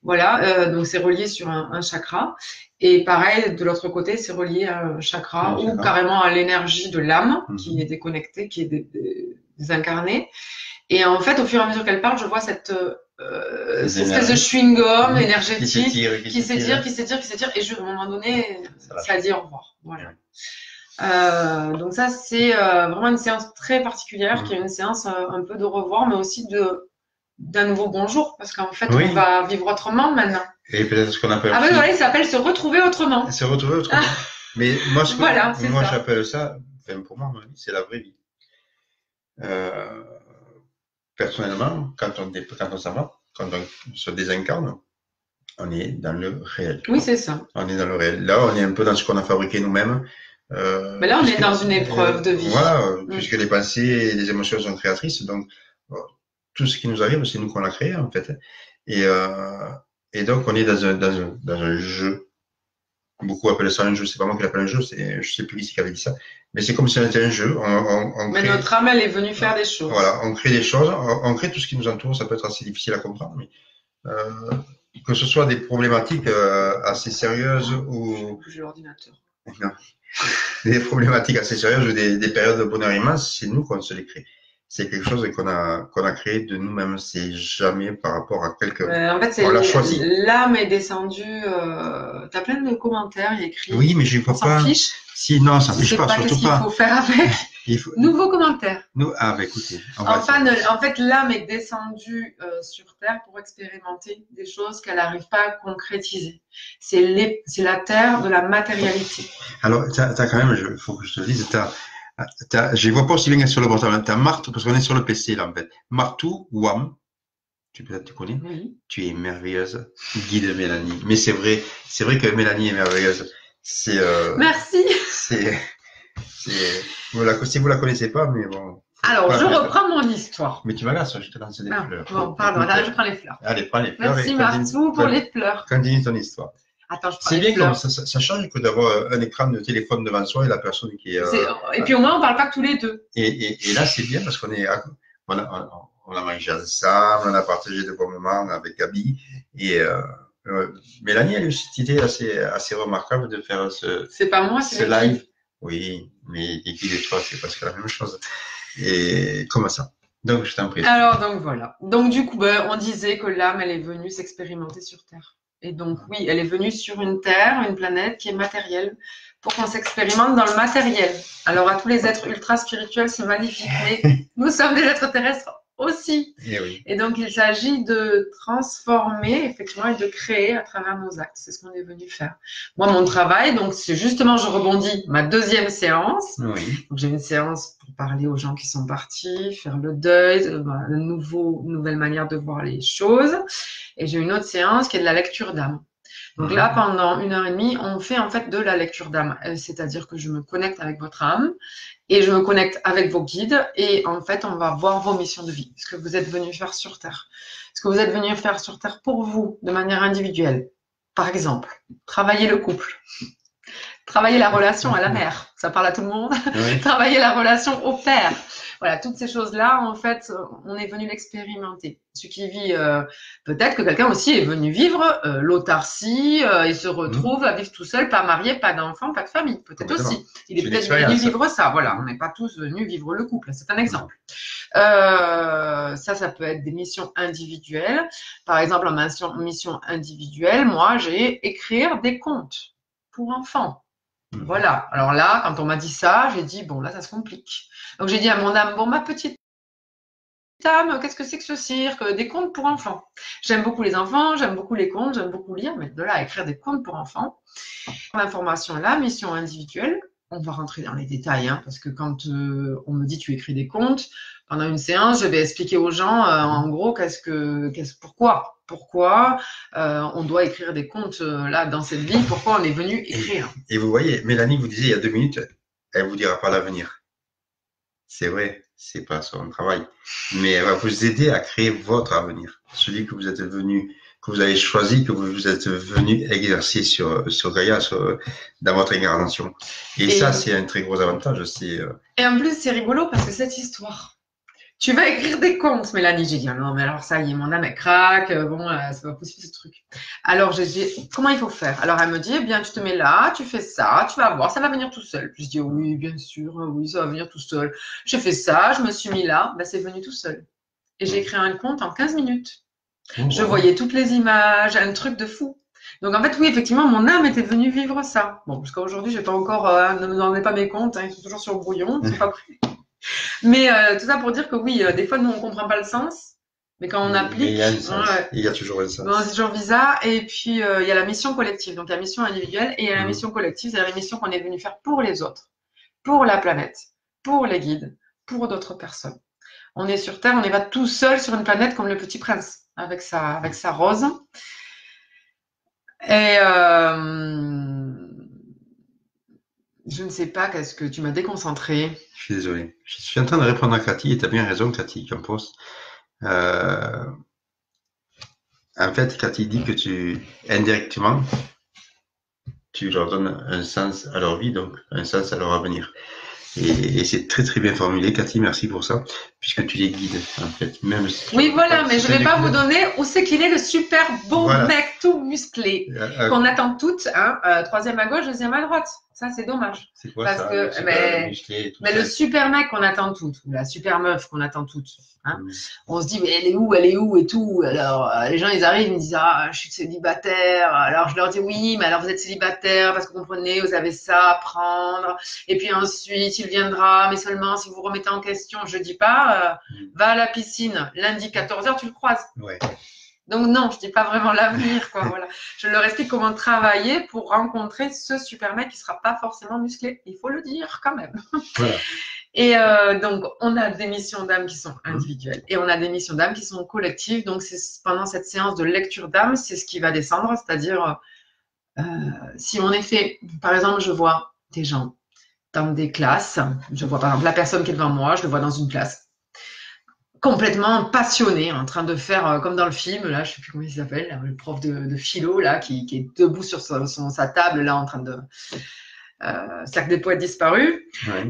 B: voilà. Donc c'est relié sur un chakra. Et pareil, de l'autre côté, c'est relié à un chakra ou carrément à l'énergie de l'âme qui est déconnectée, qui est désincarnée. Et en fait, au fur et à mesure qu'elle parle, je vois cette espèce de chewing-gum énergétique qui s'étire. Et à un moment donné, ça dit au revoir. Voilà. Donc ça, c'est vraiment une séance très particulière, qui est une séance un peu de revoir, mais aussi d'un nouveau bonjour, parce qu'en fait, on va vivre autrement maintenant.
A: Et peut-être ce qu'on appelle.
B: Ah ben voilà, il s'appelle se retrouver autrement.
A: Se retrouver autrement. Mais moi, moi j'appelle ça, enfin, pour moi, c'est la vraie vie. Personnellement, quand on s'en va, quand on se désincarne, on est dans le réel.
B: Oui, c'est ça.
A: On est dans le réel. Là, on est un peu dans ce qu'on a fabriqué nous-mêmes.
B: Mais là, on est dans une épreuve de vie.
A: Voilà, puisque les pensées et les émotions sont créatrices, donc tout ce qui nous arrive, c'est nous qu'on l'a créé en fait. Et donc, on est dans un jeu Beaucoup appellent ça un jeu, c'est pas moi qui l'appelle un jeu, je sais plus qui avait dit ça. Mais c'est comme si c'était un jeu.
B: Mais notre âme, elle est venue faire des choses.
A: Voilà, on crée des choses, on crée tout ce qui nous entoure, ça peut être assez difficile à comprendre, mais que ce soit des problématiques assez sérieuses ou
B: l'ordinateur.
A: Non. Des problématiques assez sérieuses ou des périodes de bonheur immense, c'est nous qu'on se les crée. C'est quelque chose qu'on a créé de nous-mêmes. C'est jamais par rapport à quelqu'un.
B: En fait, c'est l'âme est descendue. T'as plein de commentaires, il y a écrit.
A: Oui, mais je ne vois pas.
B: On s'en fiche.
A: Si, non, ça ne fiche pas, surtout
B: pas. Qu'est-ce qu'il faut faire avec Nouveau commentaire.
A: Écoutez.
B: En fait, l'âme est descendue sur Terre pour expérimenter des choses qu'elle n'arrive pas à concrétiser. C'est la Terre de la matérialité.
A: Alors, t'as quand même, il faut que je te le dise, je ne vois pas aussi bien sur le portable. Tu as Marthe, parce qu'on est sur le PC là en fait. Martou, Wam, tu connais?
B: Oui.
A: Tu es merveilleuse, guide Mélanie. Mais c'est vrai que Mélanie est merveilleuse.
B: Merci.
A: Si vous la connaissez pas, mais bon.
B: Alors, je reprends mon histoire.
A: Mais tu m'agaces, je te lance des fleurs.
B: Bon, pardon, là, je prends les fleurs.
A: Allez, prends les fleurs.
B: Merci Martou pour les fleurs.
A: Continue ton histoire.
B: Attends,
A: c'est bien comme ça change que d'avoir un écran de téléphone devant soi et la personne qui est.
B: Et puis au moins, on ne parle pas que tous les deux.
A: Et là, c'est bien parce qu'on a mangé ensemble, on a partagé de bons moments avec Gabi. Et Mélanie a eu cette idée assez remarquable de faire
B: c'est pas moi, c'est
A: ce live. Oui, mais qui et toi, c'est presque la même chose. Et comment ça? Donc, je t'en prie.
B: Alors, donc voilà. Donc, du coup, on disait que l'âme, elle est venue s'expérimenter sur Terre. Et donc, oui, elle est venue sur une Terre, une planète qui est matérielle, pour qu'on s'expérimente dans le matériel. Alors, à tous les êtres ultra spirituels, c'est magnifique, mais nous sommes des êtres terrestres aussi. Et donc, il s'agit de transformer, effectivement, et de créer à travers nos actes. C'est ce qu'on est venu faire. Moi, mon travail, donc, c'est justement, je rebondis, ma deuxième séance.
A: Oui.
B: Donc, j'ai une séance pour parler aux gens qui sont partis, faire le deuil, une nouvelle manière de voir les choses. Et j'ai une autre séance qui est de la lecture d'âme. Donc là, pendant 1h30, on fait en fait de la lecture d'âme. C'est-à-dire que je me connecte avec votre âme et je me connecte avec vos guides. Et en fait, on va voir vos missions de vie. Ce que vous êtes venus faire sur Terre. Ce que vous êtes venus faire sur Terre pour vous, de manière individuelle. Par exemple, travailler le couple. Travailler la relation à la mère. Ça parle à tout le monde. Oui. Travailler la relation au père. Voilà, toutes ces choses-là, en fait, on est venu l'expérimenter. Ce qui vit, peut-être que quelqu'un aussi est venu vivre l'autarcie, il se retrouve à vivre tout seul, pas marié, pas d'enfant, pas de famille. Peut-être aussi. Il est peut-être venu vivre ça. Voilà, on n'est pas tous venus vivre le couple. C'est un exemple. Ça peut être des missions individuelles. Par exemple, en mission individuelle, moi, j'ai écrire des contes pour enfants. Voilà. Alors là, quand on m'a dit ça, j'ai dit, bon, là, ça se complique. Donc, j'ai dit à mon âme, bon, ma petite âme, qu'est-ce que c'est que ce cirque? Des contes pour enfants. J'aime beaucoup les enfants, j'aime beaucoup les contes, j'aime beaucoup lire, mais de là à écrire des contes pour enfants. L'information là, mission individuelle, on va rentrer dans les détails, hein, parce que quand on me dit tu écris des contes, pendant une séance, je vais expliquer aux gens, en gros, pourquoi on doit écrire des contes là dans cette vie, pourquoi on est venu écrire.
A: Et vous voyez, Mélanie vous disait il y a 2 minutes, elle vous dira pas l'avenir. C'est vrai, c'est pas son travail, mais elle va vous aider à créer votre avenir, celui que vous êtes venu, que vous avez choisi, que vous êtes venu exercer sur Gaïa, dans votre incarnation. Et ça, c'est un très gros avantage.
B: Et en plus, c'est rigolo parce que cette histoire. Tu vas écrire des contes, Mélanie. J'ai dit, non, mais alors ça y est, mon âme, elle craque. Bon, c'est pas possible ce truc. Alors, j'ai dit, comment il faut faire? Alors, elle me dit, eh bien, tu te mets là, tu fais ça, tu vas voir, ça va venir tout seul. Puis je dis, oui, bien sûr, oui, ça va venir tout seul. J'ai fait ça, je me suis mis là, ben, c'est venu tout seul. Et j'ai écrit un conte en 15 minutes. Je voyais toutes les images, un truc de fou. Donc, en fait, oui, effectivement, mon âme était venue vivre ça. Bon, jusqu'à aujourd'hui, j'ai pas encore, ne me demandez pas mes comptes, hein, ils sont toujours sur le brouillon, c'est pas prêt. Mais tout ça pour dire que oui, des fois, nous, on ne comprend pas le sens. Mais quand on applique…
A: Il y a toujours le sens.
B: Bon, c'est toujours bizarre. Et puis, il y a la mission collective. Donc, il y a la mission individuelle et il y a la mission collective. C'est la mission qu'on est venu faire pour les autres, pour la planète, pour les guides, pour d'autres personnes. On est sur Terre, on n'est pas tout seul sur une planète comme le Petit Prince, avec sa rose. Et… je ne sais pas, qu'est-ce que tu m'as déconcentré.
A: Je suis désolé. Je suis en train de répondre à Cathy, et tu as bien raison, Cathy Campos. En fait, Cathy dit que indirectement, tu leur donnes un sens à leur vie, donc un sens à leur avenir. Et c'est très très bien formulé, Cathy, merci pour ça, puisque tu les guides en fait. Même si
B: Oui, voilà, mais je ne vais pas vous donner où c'est qu'il est le super beau
A: Voilà.
B: mec tout musclé qu'on attend toutes, hein, troisième à gauche, deuxième à droite. Ça, c'est dommage.
A: C'est quoi
B: Parce
A: ça,
B: que,
A: le super musclé et tout
B: mais
A: ça.
B: le super mec qu'on attend toutes, ou la super meuf qu'on attend toutes. Hein. On se dit, mais elle est où et tout. Alors, les gens, ils arrivent, ils me disent, ah, je suis célibataire. Alors, je leur dis, oui, mais alors vous êtes célibataire parce que vous comprenez, vous avez ça à prendre. Et puis ensuite, il viendra, mais seulement si vous remettez en question. Je dis pas, va à la piscine, lundi 14h, tu le croises.
A: Ouais.
B: Donc non, je dis pas vraiment l'avenir, quoi. Voilà. Je leur explique comment travailler pour rencontrer ce super mec qui sera pas forcément musclé. Il faut le dire quand même.
A: Voilà.
B: Et donc, on a des missions d'âme qui sont individuelles et on a des missions d'âme qui sont collectives. Donc, c'est pendant cette séance de lecture d'âme, c'est ce qui va descendre. C'est-à-dire, si en effet, par exemple, je vois des gens dans des classes, je vois par exemple la personne qui est devant moi, je le vois dans une classe, complètement passionné, en train de faire comme dans le film, là, je sais plus comment il s'appelle, le prof de philo, là, qui est debout sur sa table, là, en train de... Cercle des poètes disparus.
A: Ouais.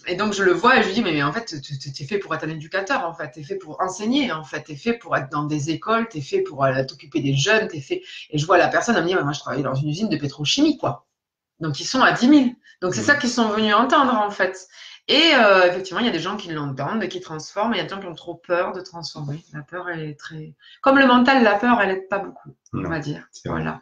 B: Et donc, je le vois et je lui dis, mais en fait, t'es fait pour être un éducateur, en fait. T'es fait pour enseigner, en fait. T'es fait pour être dans des écoles, t'es fait pour t'occuper des jeunes, t'es fait... Et je vois la personne, elle me dit, moi, je travaille dans une usine de pétrochimie, quoi. Donc, ils sont à 10 000. Donc, c'est ça qu'ils sont venus entendre, en fait. Et effectivement, il y a des gens qui l'entendent et qui transforment. Il y a des gens qui ont trop peur de transformer. La peur, elle est très... Comme le mental, la peur, elle aide pas beaucoup, on va dire. Voilà.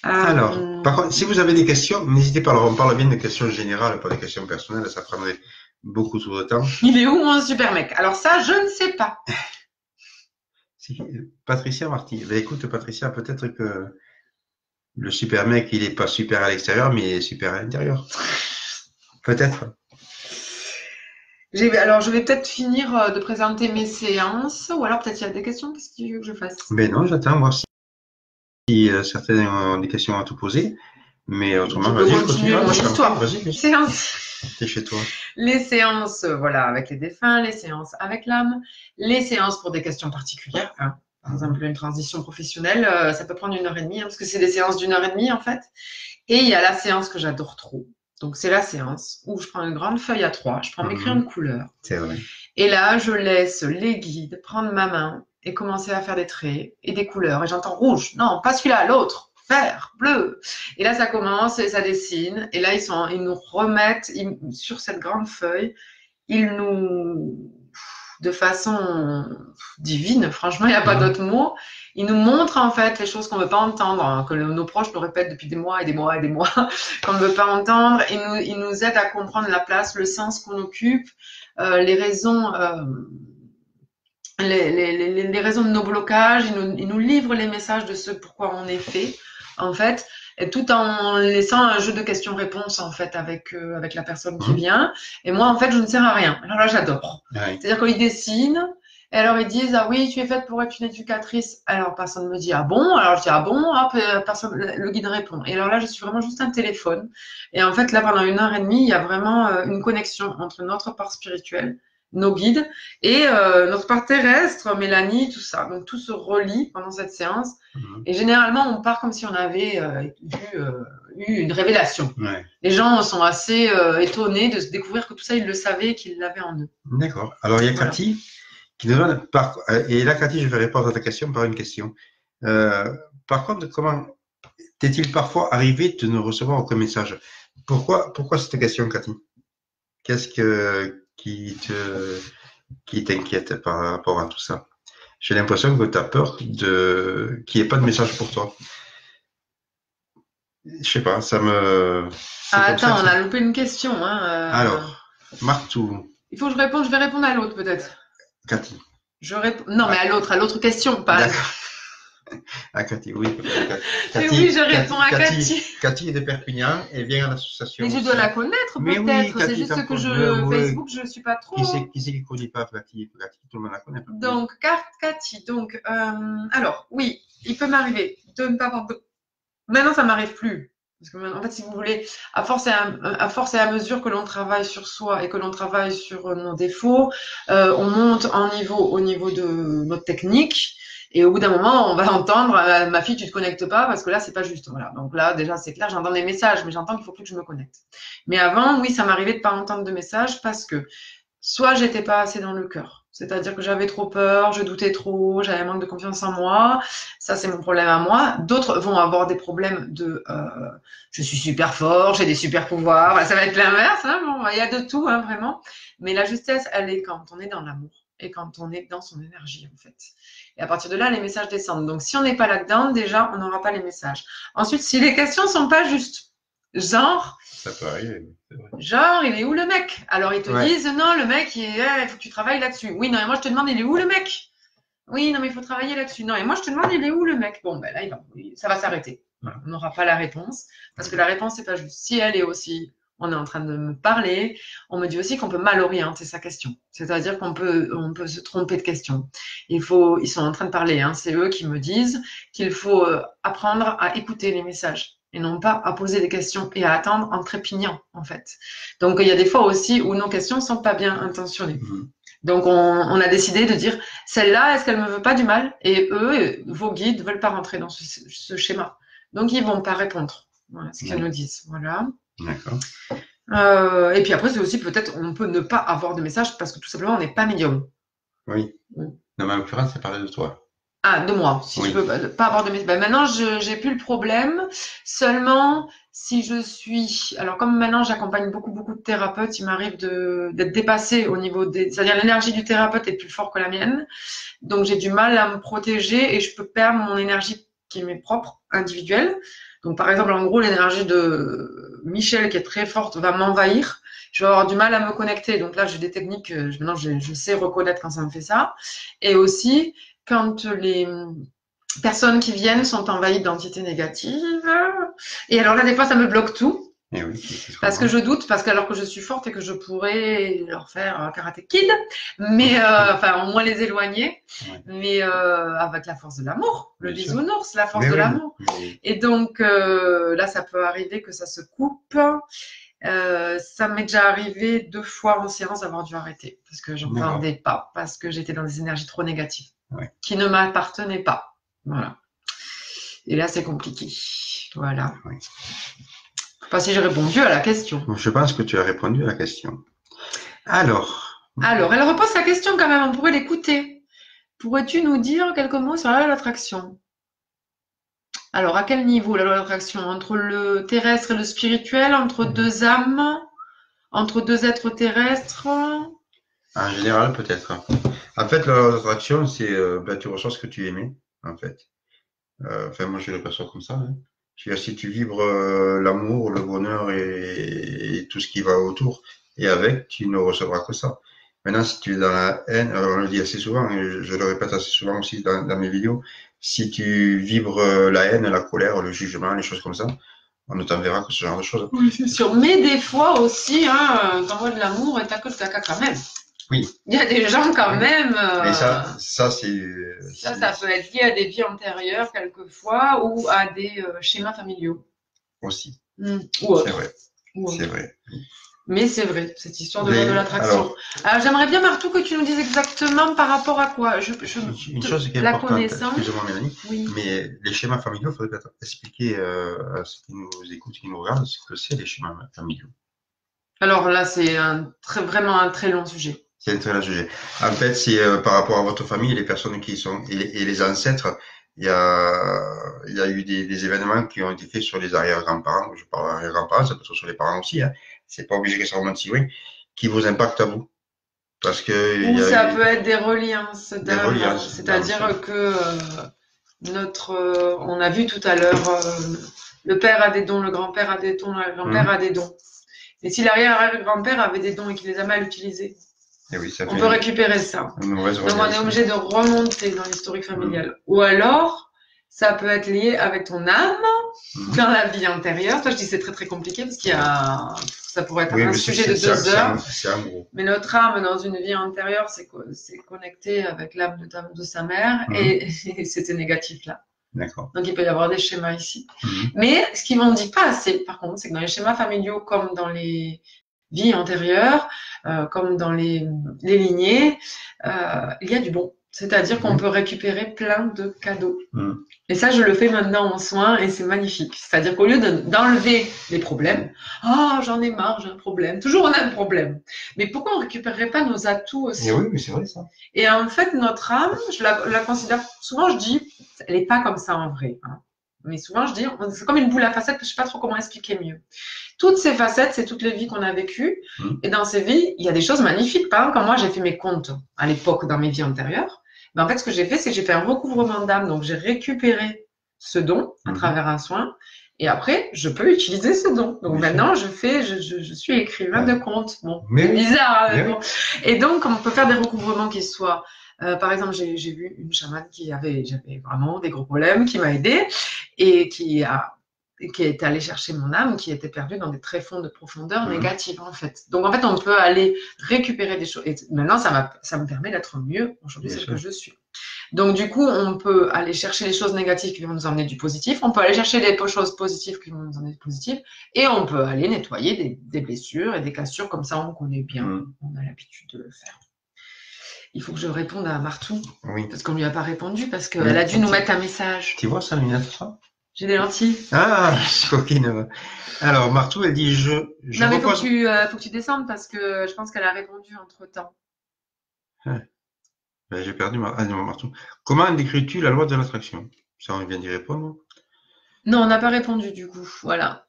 A: Alors, par contre, si vous avez des questions, n'hésitez pas. Alors, on parle bien de questions générales, pas des questions personnelles, ça prendrait beaucoup trop de temps.
B: Il est où mon super mec? Alors ça, je ne sais pas.
A: Si, Patricia Marty. Ben, écoute, Patricia, peut-être que le super mec, il est pas super à l'extérieur, mais il est super à l'intérieur. Peut-être.
B: Alors, je vais peut-être finir de présenter mes séances, ou alors peut-être il y a des questions. Qu'est-ce que tu veux que je fasse?
A: Ben non, j'attends voir si certaines ont des questions à te poser. Mais autrement, vas-y, je continue.
B: Mon histoire.
A: Vas-y.
B: Séance.
A: T'es chez toi.
B: Les séances, voilà, avec les défunts, les séances avec l'âme, les séances pour des questions particulières. Hein. Par exemple, une transition professionnelle, ça peut prendre 1h30, hein, parce que c'est des séances d'1h30 en fait. Et il y a la séance que j'adore trop. Donc, c'est la séance où je prends une grande feuille à 3, je prends mes crayons de couleur.
A: C'est vrai.
B: Et là, je laisse les guides prendre ma main et commencer à faire des traits et des couleurs. Et j'entends rouge, non, pas celui-là, l'autre, vert, bleu. Et là, ça commence et ça dessine. Et là, ils nous remettent sur cette grande feuille, ils nous, de façon divine, franchement, il n'y a pas d'autre mot, ils nous montrent en fait les choses qu'on ne veut pas entendre, hein, que nos proches nous répètent depuis des mois et des mois et des mois, qu'on ne veut pas entendre. Et ils nous aident à comprendre la place, le sens qu'on occupe, les raisons... les raisons de nos blocages, ils nous livrent les messages de ce pourquoi on est fait, en fait, et tout en laissant un jeu de questions-réponses, en fait, avec la personne qui vient. Et moi, en fait, je ne sers à rien. Alors là, j'adore. Ouais. C'est-à-dire qu'ils dessinent, et alors ils disent, ah oui, tu es faite pour être une éducatrice. Alors personne me dit, ah bon? Alors je dis, ah bon? Hop, personne, le guide répond. Et alors là, je suis vraiment juste un téléphone. Et en fait, là, pendant 1h30, il y a vraiment une connexion entre notre part spirituelle, nos guides, et notre part terrestre, Mélanie, tout ça. Donc tout se relie pendant cette séance. Et généralement, on part comme si on avait eu une révélation. Ouais. Les gens sont assez étonnés de se découvrir que tout ça, ils le savaient, qu'ils l'avaient en eux.
A: D'accord. Alors, il y a Cathy qui demande, et là, Cathy, je vais répondre à ta question par une question. Par contre, comment t'est-il parfois arrivé de ne recevoir aucun message? Pourquoi cette question, Cathy? Qu'est-ce qui t'inquiète par rapport à tout ça? J'ai l'impression que tu as peur qu'il n'y ait pas de message pour toi. Je sais pas, ça me...
B: Attends, on a loupé une question. Hein,
A: Alors, Martou.
B: Il faut que je réponde, je vais répondre à l'autre peut-être.
A: Cathy.
B: Non, mais à l'autre question, pas.
A: À Cathy, oui.
B: Cathy, oui, je réponds à Cathy.
A: Cathy est de Perpignan, elle vient à l'association.
B: Mais je dois la connaître peut-être, oui, c'est juste que Facebook, je ne suis pas trop.
A: Qui c'est qui ne connaît pas Cathy? Cathy, tout le monde la connaît.
B: Donc, Cathy, donc, alors, oui, il peut m'arriver de ne pas avoir de... Maintenant, ça ne m'arrive plus. Parce que, en fait, si vous voulez, à force et à mesure que l'on travaille sur soi et que l'on travaille sur nos défauts, on monte au niveau de notre technique. Et au bout d'un moment, on va entendre ma fille, tu te connectes pas parce que là, c'est pas juste. Voilà. Donc là, déjà, c'est clair, j'entends des messages, mais j'entends qu'il faut plus que je me connecte. Mais avant, oui, ça m'arrivait de pas entendre de messages parce que soit j'étais pas assez dans le cœur, c'est-à-dire que j'avais trop peur, je doutais trop, j'avais un manque de confiance en moi. Ça, c'est mon problème à moi. D'autres vont avoir des problèmes de je suis super fort, j'ai des super pouvoirs. Voilà, ça va être l'inverse. Hein. Bon, il y a de tout, hein, vraiment. Mais la justesse, elle est quand on est dans l'amour et quand on est dans son énergie, en fait. Et à partir de là, les messages descendent. Donc, si on n'est pas là-dedans, déjà, on n'aura pas les messages. Ensuite, si les questions sont pas justes, genre,
A: ça peut arriver, c'est vrai.
B: Genre, il est où le mec? Alors, ils te disent, non, le mec, il faut que tu travailles là-dessus. Oui, non, et moi, je te demande, il est où le mec? Oui, non, mais il faut travailler là-dessus. Non, et moi, je te demande, il est où le mec? Bon, ben là, ça va s'arrêter. Voilà. On n'aura pas la réponse, parce que la réponse, c'est pas juste. Si elle est aussi, on est en train de me parler, on me dit aussi qu'on peut mal orienter sa question. C'est-à-dire on peut se tromper de question. Ils sont en train de parler, hein. C'est eux qui me disent qu'il faut apprendre à écouter les messages et non pas à poser des questions et à attendre en trépignant, en fait. Donc, il y a des fois aussi où nos questions sont pas bien intentionnées. Donc, on a décidé de dire, celle-là, est-ce qu'elle me veut pas du mal? Et eux, vos guides, veulent pas rentrer dans ce schéma. Donc, ils vont pas répondre. Voilà ce qu'ils nous disent. Voilà.
A: D'accord.
B: Et puis après, c'est aussi peut-être, on peut ne pas avoir de message parce que tout simplement, on n'est pas médium.
A: Oui. Non, mais en l'occurrence, c'est parler de toi.
B: Ah, de moi, si je peux pas avoir de message. Ben maintenant, j'ai plus le problème. Seulement, si je suis, alors comme maintenant j'accompagne beaucoup de thérapeutes, il m'arrive d'être dépassée au niveau c'est-à-dire l'énergie du thérapeute est plus forte que la mienne. Donc j'ai du mal à me protéger et je peux perdre mon énergie qui m'est propre, individuelle. Donc par exemple, en gros, l'énergie de Michel qui est très forte va m'envahir. Je vais avoir du mal à me connecter. Donc là, j'ai des techniques. Maintenant, je sais reconnaître quand ça me fait ça. Et aussi, quand les personnes qui viennent sont envahies d'entités négatives. Et alors là, des fois, ça me bloque tout.
A: Et oui,
B: parce que je doute, parce que alors que je suis forte et que je pourrais leur faire un karaté kid, mais enfin au moins les éloigner, mais avec la force de l'amour, le bisounours, la force de l'amour. Et donc là, ça peut arriver que ça se coupe. Ça m'est déjà arrivé 2 fois en séance d'avoir dû arrêter parce que j'entendais pas, parce que j'étais dans des énergies trop négatives qui ne m'appartenaient pas. Voilà. Et là, c'est compliqué. Voilà. Je sais pas si j'ai répondu à la question.
A: Je pense que tu as répondu à la question. Alors,
B: elle repose sa question quand même. On pourrait l'écouter. Pourrais-tu nous dire quelques mots sur la loi d'attraction? Alors, à quel niveau la loi d'attraction? Entre le terrestre et le spirituel, entre 2 âmes, entre 2 êtres terrestres?
A: En général, peut-être. En fait, la loi d'attraction, c'est tu reçois ce que tu aimais, en fait. Enfin, moi, je le perçois comme ça. Hein. Si tu vibres l'amour, le bonheur et tout ce qui va autour, et avec, tu ne recevras que ça. Maintenant, si tu es dans la haine, alors on le dit assez souvent, et je le répète assez souvent aussi dans mes vidéos, si tu vibres la haine, la colère, le jugement, les choses comme ça, on ne t'enverra que ce genre de choses.
B: Oui, c'est sûr. Mais des fois aussi, hein, t'envoies de l'amour et t'as que le caca quand même.
A: Oui.
B: Il y a des gens quand même.
A: Mais ça c'est.
B: Ça peut être lié à des vies antérieures quelquefois ou à des schémas familiaux.
A: Aussi.
B: Ou autre.
A: C'est vrai. C'est vrai.
B: Mais c'est vrai, cette histoire de loi de l'attraction. Alors j'aimerais bien, Martou, que tu nous dises exactement par rapport à quoi.
A: Une chose qui est importante, excusez-moi Mélanie, mais les schémas familiaux, il faudrait peut-être expliquer à ceux qui nous écoutent, qui nous regardent, ce que c'est les schémas familiaux.
B: Alors là, c'est vraiment un très long sujet.
A: C'est un très long sujet. En fait, c'est par rapport à votre famille, les personnes qui sont et les ancêtres. Il y a eu des événements qui ont été faits sur les arrière-grands-parents. Je parle arrière-grands-parents, ça peut être sur les parents aussi. Hein. C'est pas obligé que ça remonte si loin, qui vous impactent à vous. Parce que.
B: Ou ça peut être des reliances d'âme. C'est-à-dire que on a vu tout à l'heure, le père a des dons, le grand-père a des dons, le grand-père a des dons. Et si l'arrière-grand-père avait des dons et qu'il les a mal utilisés, on peut récupérer ça. Donc on est obligé de remonter dans l'historique familial. Ou alors, ça peut être lié avec ton âme dans la vie antérieure. Toi, je dis c'est très très compliqué parce qu'il y a, ça pourrait être un sujet de 2 heures. Mais notre âme dans une vie antérieure, c'est connecté avec l'âme de sa mère et c'était négatif là.
A: D'accord.
B: Donc il peut y avoir des schémas ici. Mais ce qu'ils m'ont dit pas assez, par contre, c'est que dans les schémas familiaux comme dans les vies antérieures, comme dans les lignées, il y a du bon. C'est-à-dire qu'on peut récupérer plein de cadeaux.
A: Mmh.
B: Et ça, je le fais maintenant en soins et c'est magnifique. C'est-à-dire qu'au lieu d'enlever les problèmes, ah, j'en ai marre, j'ai un problème. Toujours on a un problème. Mais pourquoi on ne récupérerait pas nos atouts aussi?
A: Et oui, mais c'est vrai ça.
B: Et en fait, notre âme, je la considère, souvent je dis, elle n'est pas comme ça en vrai. Hein. Mais souvent je dis, c'est comme une boule à facettes, je ne sais pas trop comment expliquer mieux. Toutes ces facettes, c'est toutes les vies qu'on a vécues. Et dans ces vies, il y a des choses magnifiques. Par exemple, quand moi j'ai fait mes comptes à l'époque dans mes vies antérieures, ben, en fait, ce que j'ai fait, c'est que j'ai fait un recouvrement d'âme. Donc, j'ai récupéré ce don à travers un soin. Et après, je peux utiliser ce don. Donc, maintenant, je suis écrivain de comptes. Bon, c'est bizarre. Hein, bon. Et donc, on peut faire des recouvrements qui soient... par exemple, j'ai vu une chamane j'avais vraiment des gros problèmes, qui m'a aidée et qui est allée chercher mon âme, qui était perdue dans des tréfonds de profondeur négatives, en fait. Donc, en fait, on peut aller récupérer des choses. Et maintenant, ça me permet d'être mieux aujourd'hui, c'est ce que je suis. Donc, du coup, on peut aller chercher les choses négatives qui vont nous emmener du positif. On peut aller chercher les choses positives qui vont nous emmener du positif. Et on peut aller nettoyer des blessures et des cassures. Comme ça, on connaît bien. On a l'habitude de le faire. Il faut que je réponde à Martou. Oui. Parce qu'on ne lui a pas répondu, parce qu'elle a dû nous mettre un message.
A: Tu vois ça, lunettes, ça?
B: J'ai des lentilles.
A: Ah, coquine. Alors, Martou, elle dit je
B: non, mais faut que tu descendes parce que je pense qu'elle a répondu entre-temps.
A: J'ai perdu Martou. Comment décris-tu la loi de l'attraction? Ça, on vient d'y répondre.
B: Non, on n'a pas répondu du coup. Voilà.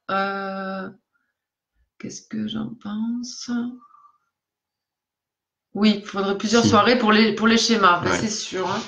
B: Qu'est-ce que j'en pense? Oui, il faudrait plusieurs soirées pour les schémas, c'est sûr. Hein.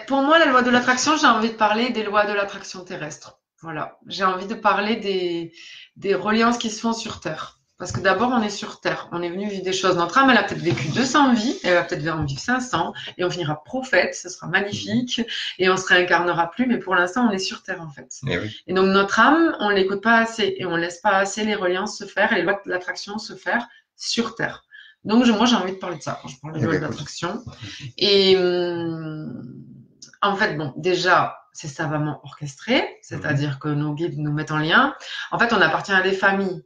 B: Pour moi, la loi de l'attraction, j'ai envie de parler des lois de l'attraction terrestre. Voilà. J'ai envie de parler des reliances qui se font sur Terre. Parce que d'abord, on est sur Terre. On est venu vivre des choses. Notre âme, elle a peut-être vécu 200 vies. Elle va peut-être en vivre 500. Et on finira prophète. Ce sera magnifique. Et on se réincarnera plus. Mais pour l'instant, on est sur Terre, en fait. Et donc, notre âme, on ne l'écoute pas assez. Et on ne laisse pas assez les reliances se faire et les lois de l'attraction se faire sur Terre. Donc, moi, j'ai envie de parler de ça quand je parle de loi de l'attraction. Et en fait, bon, déjà, c'est savamment orchestré, c'est-à-dire que nos guides nous mettent en lien. En fait, on appartient à des familles.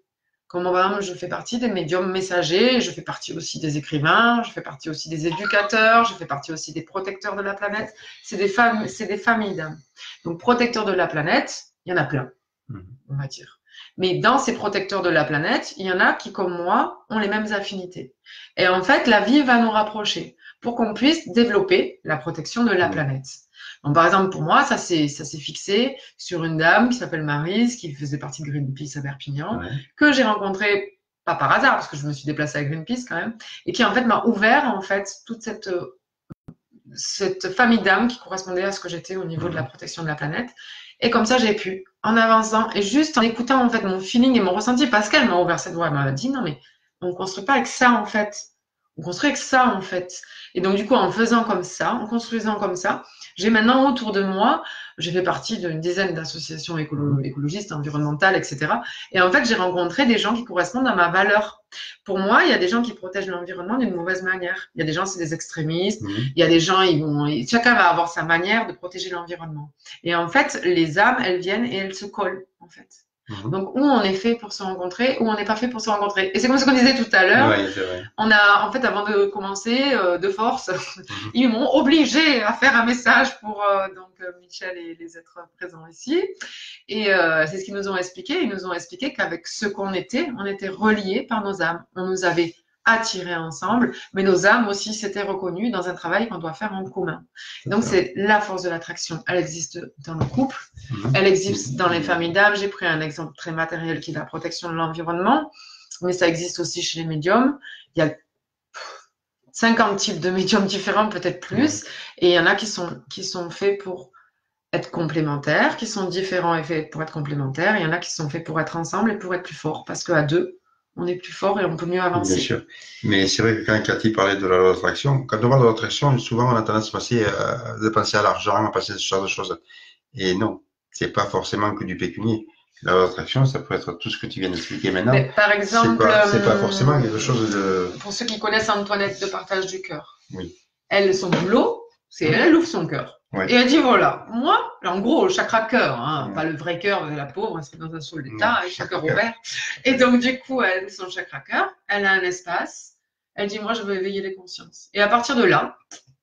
B: Comme par exemple, je fais partie des médiums messagers, je fais partie aussi des écrivains, je fais partie aussi des éducateurs, je fais partie aussi des protecteurs de la planète. C'est des familles d'âmes. Donc, protecteurs de la planète, il y en a plein, on va dire. Mais dans ces protecteurs de la planète, il y en a qui, comme moi, ont les mêmes affinités. Et en fait, la vie va nous rapprocher pour qu'on puisse développer la protection de la planète. Donc, par exemple, pour moi, ça s'est fixé sur une dame qui s'appelle Maryse, qui faisait partie de Greenpeace à Perpignan, que j'ai rencontrée, pas par hasard, parce que je me suis déplacée à Greenpeace quand même, et qui en fait m'a ouvert en fait toute cette famille d'âmes qui correspondait à ce que j'étais au niveau de la protection de la planète. Et comme ça, j'ai pu, en avançant et juste en écoutant en fait mon feeling et mon ressenti, parce qu'elle m'a ouvert cette voie, elle m'a dit non mais on ne construit pas avec ça en fait, on construit avec ça en fait. Et donc du coup, en faisant comme ça, en construisant comme ça, j'ai maintenant autour de moi, j'ai fait partie d'une dizaine d'associations écologistes, environnementales, etc. Et en fait, j'ai rencontré des gens qui correspondent à ma valeur. Pour moi, il y a des gens qui protègent l'environnement d'une mauvaise manière. Il y a des gens, c'est des extrémistes. Il y a des gens, chacun va avoir sa manière de protéger l'environnement. Et en fait, les âmes, elles viennent et elles se collent, en fait. Donc, où on est fait pour se rencontrer, où on n'est pas fait pour se rencontrer. Et c'est comme ce qu'on disait tout à l'heure.
A: Oui, c'est vrai.
B: On a, en fait, avant de commencer, de force, ils m'ont obligé à faire un message pour Michel et les êtres présents ici. Et c'est ce qu'ils nous ont expliqué. Ils nous ont expliqué qu'avec ce qu'on était, on était reliés par nos âmes. On nous avait attirés ensemble, mais nos âmes aussi s'étaient reconnues dans un travail qu'on doit faire en commun. Donc, c'est la force de l'attraction. Elle existe dans le couple, elle existe dans les familles d'âmes. J'ai pris un exemple très matériel qui est la protection de l'environnement, mais ça existe aussi chez les médiums. Il y a 50 types de médiums différents, peut-être plus, et il y en a qui sont faits pour être complémentaires, qui sont différents et faits pour être complémentaires, et il y en a qui sont faits pour être ensemble et pour être plus forts, parce qu'à deux, on est plus fort et on peut mieux avancer.
A: Bien sûr. Mais c'est vrai que quand Cathy parlait de la loi d'attraction, quand on parle de l'attraction, souvent on a tendance de penser à l'argent, à penser à ce genre de choses. Et non, c'est pas forcément que du pécunier. La loi d'attraction, ça peut être tout ce que tu viens d'expliquer maintenant.
B: Mais par exemple,
A: c'est pas forcément quelque chose de...
B: Pour ceux qui connaissent Antoinette de Partage du Cœur,
A: elle,
B: son boulot, c'est elle ouvre son cœur. Et elle dit voilà, moi, en gros, le chakra cœur, pas le vrai cœur de la pauvre, c'est dans un seul état, avec chaque cœur ouvert. Et donc, du coup, elle ouvre son chakra cœur, elle a un espace, elle dit moi, je veux éveiller les consciences. Et à partir de là,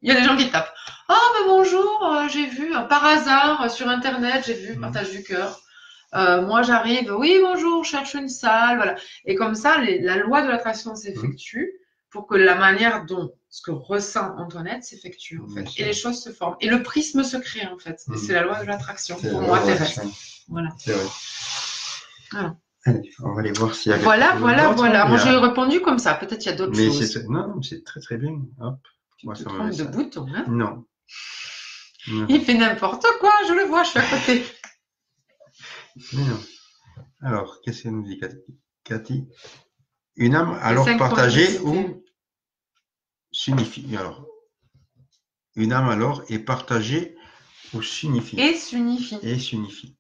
B: Il y a des gens qui tapent. Ah, ben bonjour, j'ai vu, par hasard, sur Internet, j'ai vu, partage du cœur. Moi, j'arrive, oui, bonjour, je cherche une salle, voilà. Et comme ça, la loi de l'attraction s'effectue pour que la manière dont ce que ressent Antoinette s'effectue, en fait. Et les choses se forment. Et le prisme se crée, en fait. Et c'est la loi de l'attraction, pour moi, terrestre. Voilà.
A: C'est vrai.
B: Voilà.
A: Allez, on va aller voir s'il y a
B: Voilà. Moi, j'ai répondu comme ça. Peut-être qu'il y a d'autres choses.
A: Non, c'est très très bien. Hop.
B: Tu te trompes de bouton, hein?
A: Non.
B: Il fait n'importe quoi, je le vois, je suis à côté.
A: Non. Alors, qu'est-ce qu'elle nous dit, Cathy? Une âme alors partagée ou s'unifie. Alors, une âme alors est partagée ou s'unifie.
B: Et s'unifie.
A: Et s'unifie.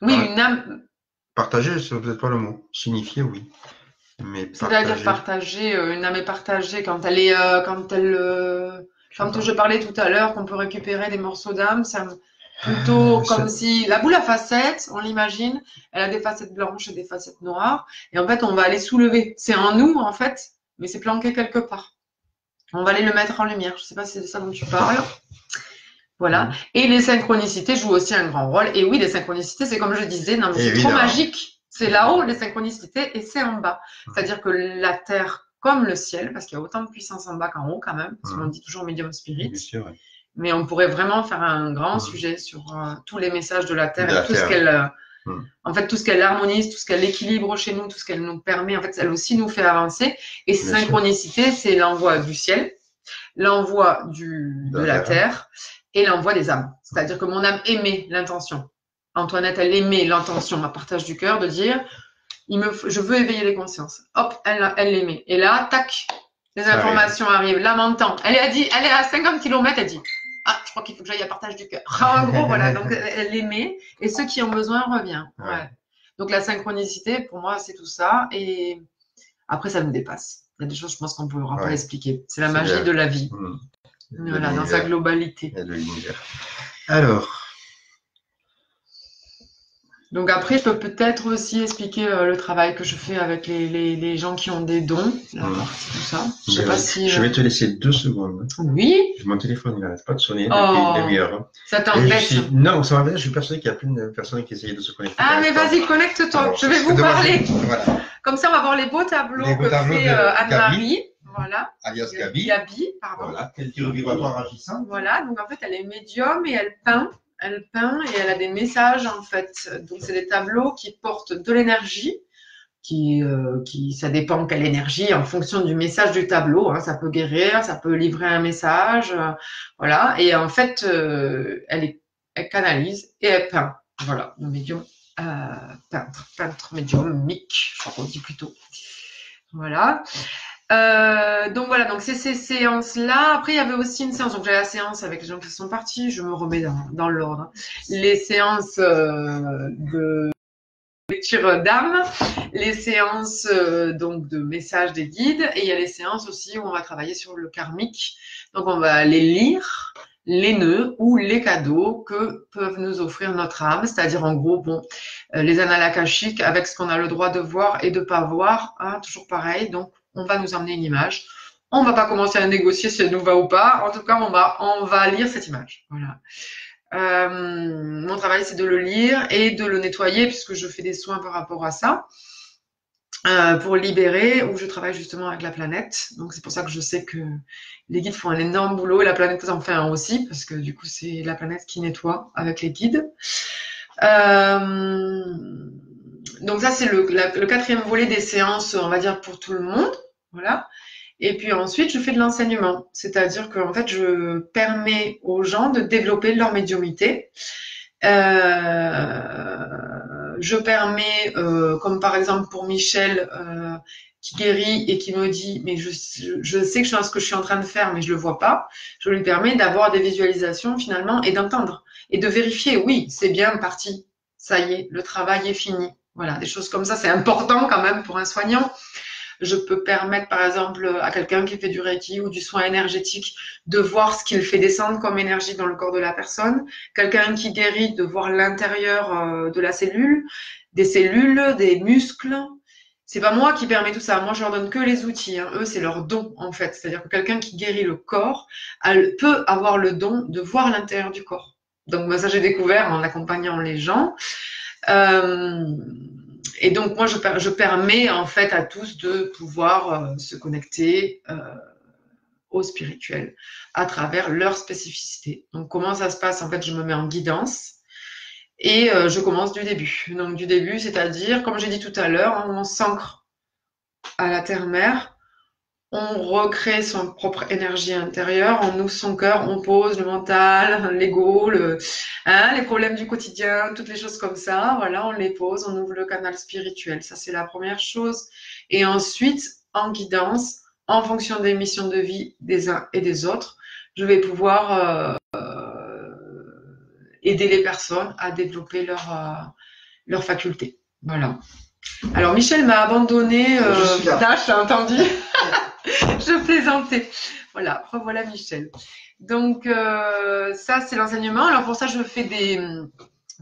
B: Oui, une âme.
A: Partagée, c'est peut-être pas le mot. S'unifier, oui. Mais
B: c'est-à-dire partager, une âme est partagée quand elle est, quand je parlais tout à l'heure qu'on peut récupérer des morceaux d'âme, ça plutôt comme si la boule à facettes, on l'imagine, elle a des facettes blanches et des facettes noires, et en fait on va aller soulever. C'est en nous en fait, mais c'est planqué quelque part. On va aller le mettre en lumière. Je sais pas si c'est de ça dont tu parles. Voilà. Et les synchronicités jouent aussi un grand rôle. Et oui, les synchronicités, c'est comme je disais, non, mais c'est trop magique. C'est là-haut, les synchronicités, et c'est en bas. C'est-à-dire que la Terre, comme le ciel, parce qu'il y a autant de puissance en bas qu'en haut quand même, parce qu'on dit toujours médium spirit. Bien sûr, ouais. Mais on pourrait vraiment faire un grand sujet sur tous les messages de la Terre et tout ce qu'elle, en fait, tout ce qu'elle harmonise, tout ce qu'elle équilibre chez nous, tout ce qu'elle nous permet. En fait, elle aussi nous fait avancer. Et ces synchronicités, c'est l'envoi du ciel, l'envoi de la Terre et l'envoi des âmes. C'est-à-dire que mon âme émet l'intention. Antoinette, elle émet l'intention, à partage du cœur, de dire je veux éveiller les consciences. Hop, elle l'émet. Et là, tac, les informations arrivent. Là, m'entend. Elle est à 50 km, elle dit ah, je crois qu'il faut que j'aille à partage du cœur. En gros, voilà. Donc, elle l'émet. Et ceux qui ont besoin reviennent. Ouais. Donc, la synchronicité, pour moi, c'est tout ça. Et après, ça me dépasse. Il y a des choses, je pense qu'on ne pourra pas expliquer. C'est la magie de la vie. Voilà, dans sa globalité.
A: Et de l'univers. Alors.
B: Donc après, je peux peut-être aussi expliquer le travail que je fais avec les gens qui ont des dons, la partie, tout ça. Je sais pas si.
A: Je vais te laisser 2 secondes.
B: Oui.
A: Mon téléphone, il n'arrête pas de sonner depuis une demi-heure.
B: Ça t'embête?
A: Non, ça m'embête. Je suis persuadé qu'il y a plein de personnes qui essayent de se connecter.
B: Ah, mais vas-y, connecte-toi. Je vais vous parler. Voilà. Comme ça, on va voir les beaux tableaux que fait Anne-Marie. Voilà.
A: Alias Gabi.
B: Gabi, pardon.
A: Voilà. Quel tir vibratoire agissant.
B: Voilà. Donc en fait, elle est médium et elle peint. Elle peint et elle a des messages en fait. Donc c'est des tableaux qui portent de l'énergie, ça dépend quelle énergie en fonction du message du tableau. Hein. Ça peut guérir, ça peut livrer un message, voilà. Et en fait, elle canalise et elle peint. Voilà, le médium peintre médiumique, je crois qu'on dit plutôt. Voilà. Donc voilà, donc c'est ces séances-là. Après, il y avait aussi une séance, donc j'ai la séance avec les gens qui sont partis, je me remets dans l'ordre. Les séances de lecture d'âme, les séances donc de messages des guides, et il y a les séances aussi où on va travailler sur le karmique. Donc on va aller lire les nœuds ou les cadeaux que peuvent nous offrir notre âme, c'est-à-dire en gros, les annales akashiques avec ce qu'on a le droit de voir et de pas voir, hein, toujours pareil. Donc on va nous emmener une image. On va pas commencer à négocier si elle nous va ou pas. En tout cas, on va lire cette image. Voilà. Mon travail, c'est de le lire et de le nettoyer puisque je fais des soins par rapport à ça. Pour libérer, où je travaille justement avec la planète. Donc c'est pour ça que je sais que les guides font un énorme boulot et la planète en fait un aussi, parce que du coup c'est la planète qui nettoie avec les guides. Donc ça c'est le 4e volet des séances, on va dire pour tout le monde, voilà. Et puis ensuite je fais de l'enseignement, c'est-à-dire que en fait je permets aux gens de développer leur médiumnité. Je permets, comme par exemple pour Michel, qui guérit et qui me dit mais je sais que ce que je suis en train de faire mais je le vois pas, je lui permets d'avoir des visualisations finalement et d'entendre et de vérifier, oui c'est bien parti, ça y est, le travail est fini, voilà, des choses comme ça, c'est important quand même pour un soignant. Je peux permettre par exemple à quelqu'un qui fait du Reiki ou du soin énergétique de voir ce qu'il fait descendre comme énergie dans le corps de la personne. Quelqu'un qui guérit de voir l'intérieur de la cellule, des cellules, des muscles. c'est pas moi qui permets tout ça. Moi, je leur donne que les outils. Hein. Eux, c'est leur don, en fait. C'est-à-dire que quelqu'un qui guérit le corps peut avoir le don de voir l'intérieur du corps. Donc, moi, ça, j'ai découvert en accompagnant les gens. Et donc, moi, je permets, en fait, à tous de pouvoir se connecter au spirituel à travers leur spécificité. Donc, comment ça se passe? En fait, je me mets en guidance. Et je commence du début. Donc du début, c'est-à-dire, comme j'ai dit tout à l'heure, on s'ancre à la terre-mère, on recrée son propre énergie intérieure, on ouvre son cœur, on pose le mental, l'ego, les problèmes du quotidien, toutes les choses comme ça, voilà, on les pose, on ouvre le canal spirituel. Ça, c'est la première chose. Et ensuite, en guidance, en fonction des missions de vie des uns et des autres, je vais pouvoir aider les personnes à développer leurs facultés. Voilà. Alors, Michel m'a abandonné. Là, j'ai entendu. Je plaisantais. Voilà, revoilà Michel. Donc, ça, c'est l'enseignement. Alors, pour ça, je fais des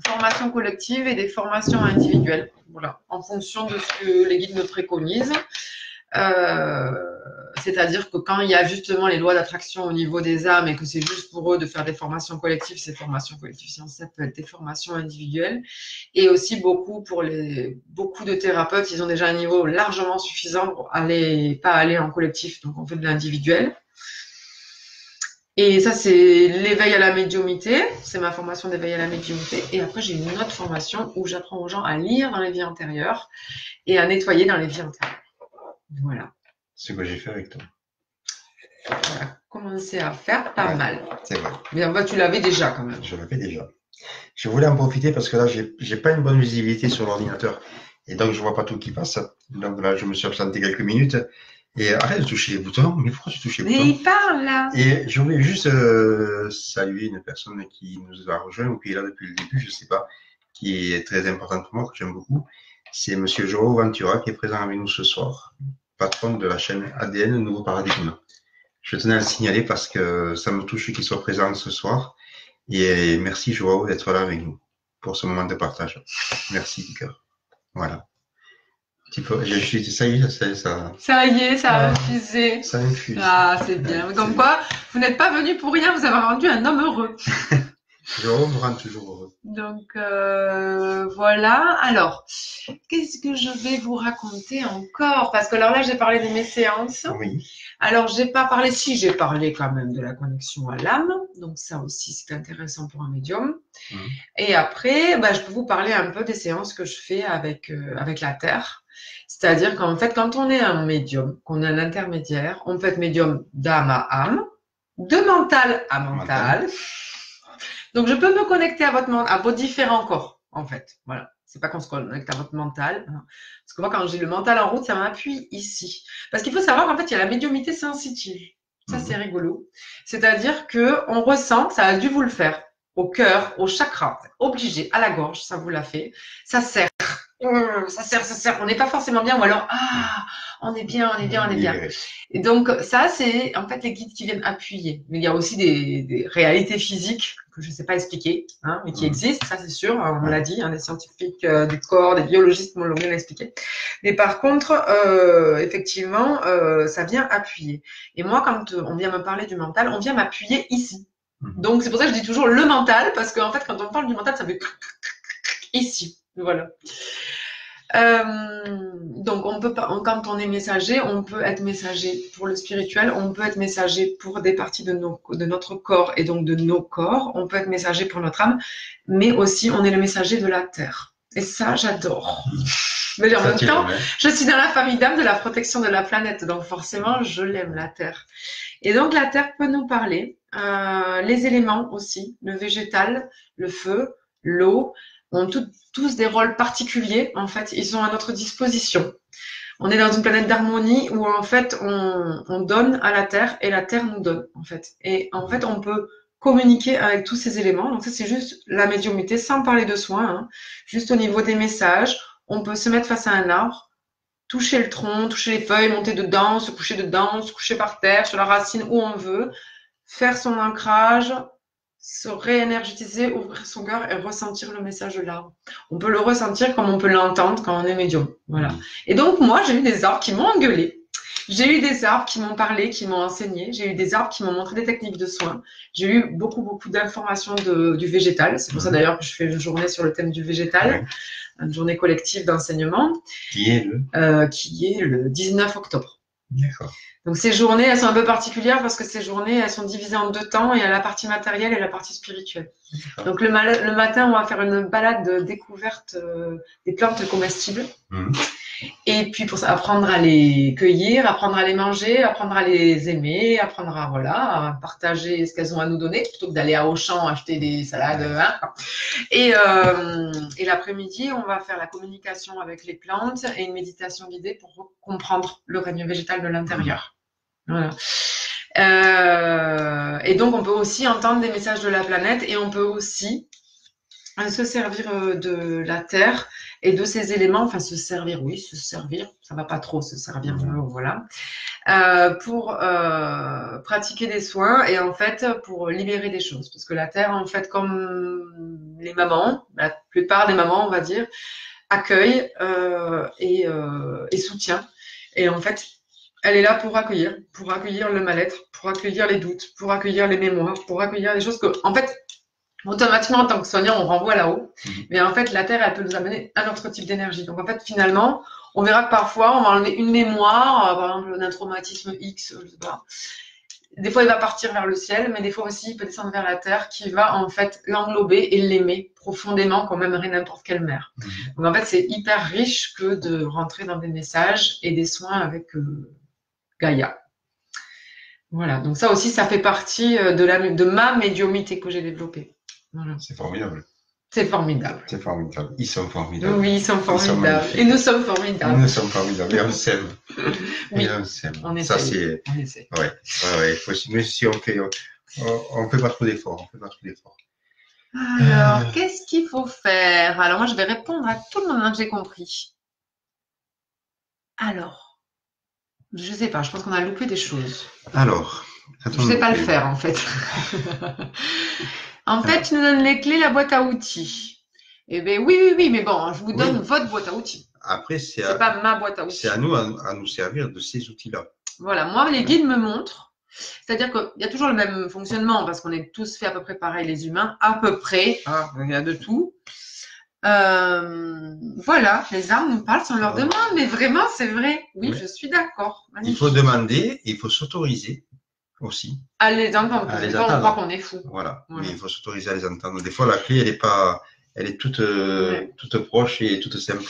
B: formations collectives et des formations individuelles. Voilà, en fonction de ce que les guides me préconisent. C'est-à-dire que quand il y a justement les lois d'attraction au niveau des âmes et que c'est juste pour eux de faire des formations collectives, ces formations collectives, ça peut être des formations individuelles. Et aussi beaucoup de thérapeutes, ils ont déjà un niveau largement suffisant pour pas aller en collectif, donc on fait de l'individuel. Et ça, c'est l'éveil à la médiumnité. C'est ma formation d'éveil à la médiumité. Et après, j'ai une autre formation où j'apprends aux gens à lire dans les vies antérieures et à nettoyer dans les vies antérieures. Voilà.
A: Ce que j'ai fait avec toi.
B: On a commencé à faire pas mal.
A: C'est vrai.
B: Mais bah, tu l'avais déjà quand même.
A: Je l'avais déjà. Je voulais en profiter parce que là, j'ai pas une bonne visibilité sur l'ordinateur. Et donc, je vois pas tout qui passe. Donc là, je me suis absenté quelques minutes. Et arrête de toucher les boutons. Mais pourquoi tu touches les boutons?
B: Mais il parle là.
A: Et je voulais juste saluer une personne qui nous a rejoint ou qui est là depuis le début, je sais pas, qui est très importante pour moi, que j'aime beaucoup. C'est Monsieur Joao Ventura qui est présent avec nous ce soir, patron de la chaîne ADN Nouveau Paradigme. Je tenais à le signaler parce que ça me touche qu'il soit présent ce soir. Et merci Joao d'être là avec nous pour ce moment de partage. Merci du cœur. Voilà. Ça y est, ça.
B: Ça y est, ça a infusé.
A: Ça infuse.
B: Ah, c'est bien. Comme quoi, vous n'êtes pas venu pour rien, vous avez rendu un homme heureux.
A: Joao me rend toujours heureux.
B: Donc voilà. Alors, qu'est-ce que je vais vous raconter encore? Parce que alors là, j'ai parlé de mes séances.
A: Oui.
B: Alors, j'ai parlé quand même de la connexion à l'âme. Donc ça aussi, c'est intéressant pour un médium. Et après, bah, je peux vous parler un peu des séances que je fais avec la Terre. C'est-à-dire qu'en fait, quand on est un médium, qu'on est un intermédiaire, on peut être médium d'âme à âme, de mental à mental. Donc, je peux me connecter à vos différents corps, en fait. Voilà. C'est pas qu'on se connecte à votre mental. Hein. Parce que moi, quand j'ai le mental en route, ça m'appuie ici. Parce qu'il faut savoir qu'en fait, il y a la médiumnité sensitive. Ça, c'est rigolo. C'est-à-dire que on ressent, ça a dû vous le faire, au cœur, au chakra, obligé, à la gorge, ça vous l'a fait. Ça serre. Ça serre. On n'est pas forcément bien, ou alors, on est bien. Et donc, ça, c'est en fait les guides qui viennent appuyer. Mais il y a aussi des réalités physiques que je ne sais pas expliquer, hein, mais qui existent, ça c'est sûr, on l'a dit, hein, des scientifiques du corps, des biologistes m'ont bien expliqué. Mais par contre, effectivement, ça vient appuyer. Et moi, quand on vient me parler du mental, on vient m'appuyer ici. Donc, c'est pour ça que je dis toujours le mental, parce qu'en fait, quand on parle du mental, ça fait ici. Voilà. Donc, quand on est messager, on peut être messager pour le spirituel, on peut être messager pour des parties de notre corps et donc de nos corps, on peut être messager pour notre âme, mais aussi on est le messager de la Terre. Et ça, j'adore. Mais en même temps, je suis dans la famille d'âme de la protection de la planète, donc forcément, je l'aime, la Terre. Et donc, la Terre peut nous parler, les éléments aussi, le végétal, le feu, l'eau, ont tous des rôles particuliers, en fait, ils sont à notre disposition. On est dans une planète d'harmonie où, en fait, on donne à la Terre et la Terre nous donne, en fait. Et en fait, on peut communiquer avec tous ces éléments. Donc ça, c'est juste la médiumnité, sans parler de soins, hein. Juste au niveau des messages, on peut se mettre face à un arbre, toucher le tronc, toucher les feuilles, monter dedans, se coucher par terre, sur la racine, où on veut, faire son ancrage, se réénergétiser, ouvrir son cœur et ressentir le message de l'arbre. On peut le ressentir comme on peut l'entendre quand on est médium. Voilà. Et donc, moi, j'ai eu des arbres qui m'ont engueulé. J'ai eu des arbres qui m'ont parlé, qui m'ont enseigné. J'ai eu des arbres qui m'ont montré des techniques de soins. J'ai eu beaucoup d'informations du végétal. C'est pour ça d'ailleurs que je fais une journée sur le thème du végétal, une journée collective d'enseignement, qui est le 19 octobre.
A: D'accord.
B: Donc ces journées, elles sont un peu particulières parce que ces journées, elles sont divisées en 2 temps. Il y a la partie matérielle et la partie spirituelle. Donc le matin, on va faire une balade de découverte des plantes comestibles. Et puis pour ça, apprendre à les cueillir, apprendre à les manger, apprendre à les aimer, apprendre à partager ce qu'elles ont à nous donner plutôt que d'aller à Auchan acheter des salades. Et l'après-midi, on va faire la communication avec les plantes et une méditation guidée pour comprendre le règne végétal de l'intérieur. Voilà. Et donc, on peut aussi entendre des messages de la planète et on peut aussi se servir de la terre et de ces éléments, enfin se servir, ça va pas trop se servir, voilà, pour pratiquer des soins et en fait pour libérer des choses. Parce que la terre, en fait, comme les mamans, la plupart des mamans, on va dire, accueille et soutient. Et en fait, elle est là pour accueillir le mal-être, pour accueillir les doutes, pour accueillir les mémoires, pour accueillir des choses que, en fait, automatiquement, en tant que soignant, on renvoie là-haut. Mais en fait, la Terre, elle peut nous amener un autre type d'énergie. Donc, en fait, finalement, on verra que parfois, on va enlever une mémoire, par exemple, d'un traumatisme X, je sais pas. Des fois, il va partir vers le ciel, mais des fois aussi, il peut descendre vers la Terre qui va, en fait, l'englober et l'aimer profondément comme aimerait n'importe quelle mère. Donc, en fait, c'est hyper riche que de rentrer dans des messages et des soins avec Gaïa. Voilà. Donc, ça aussi, ça fait partie de ma médiumnité que j'ai développée. Voilà.
A: C'est formidable.
B: C'est formidable.
A: C'est formidable. Ils sont formidables.
B: Oui, ils sont formidables. Et nous sommes formidables.
A: Nous sommes formidables. Et on s'aime.
B: Oui.
A: Et on s'aime.
B: On essaie.
A: Ça, c'est.
B: On essaie.
A: Ouais. Mais si on fait pas trop d'efforts.
B: Alors, qu'est-ce qu'il faut faire? Alors, moi, je vais répondre à tout le monde que j'ai compris. Alors, je sais pas. Je pense qu'on a loupé des choses.
A: Alors.
B: Je sais pas le faire, en fait. En fait, tu nous donnes les clés, la boîte à outils. Eh bien, oui, mais bon, je vous donne votre boîte à outils.
A: Après, c'est
B: pas ma boîte à outils.
A: C'est à nous à nous servir de ces outils-là.
B: Voilà, moi, les guides me montrent. C'est-à-dire qu'il y a toujours le même fonctionnement parce qu'on est tous fait à peu près pareil, les humains, à peu près. Il y a de tout. Voilà, les âmes nous parlent, on leur demande, mais vraiment, c'est vrai. Oui, je suis d'accord.
A: Il faut demander, il faut s'autoriser aussi.
B: À les entendre. Des fois, on croit qu'on est fou.
A: Voilà. Mais il faut s'autoriser à les entendre. Des fois, la clé, elle est toute proche et toute simple.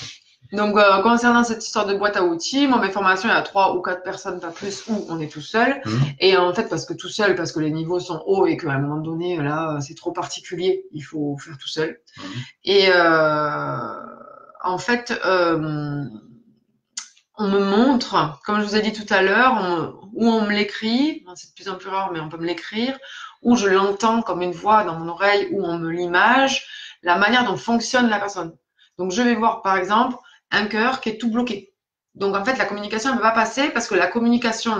A: Donc,
B: concernant cette histoire de boîte à outils, moi, mes formations, il y a 3 ou 4 personnes, pas plus, où on est tout seul. Et en fait, parce que les niveaux sont hauts et qu'à un moment donné, là, c'est trop particulier. Il faut faire tout seul. Et en fait, on me montre, comme je vous ai dit tout à l'heure, ou on me l'écrit, c'est de plus en plus rare, mais on peut me l'écrire, ou je l'entends comme une voix dans mon oreille, ou on me l'image, la manière dont fonctionne la personne. Donc, je vais voir, par exemple, un cœur qui est tout bloqué. Donc, en fait, la communication ne peut pas passer parce que la communication,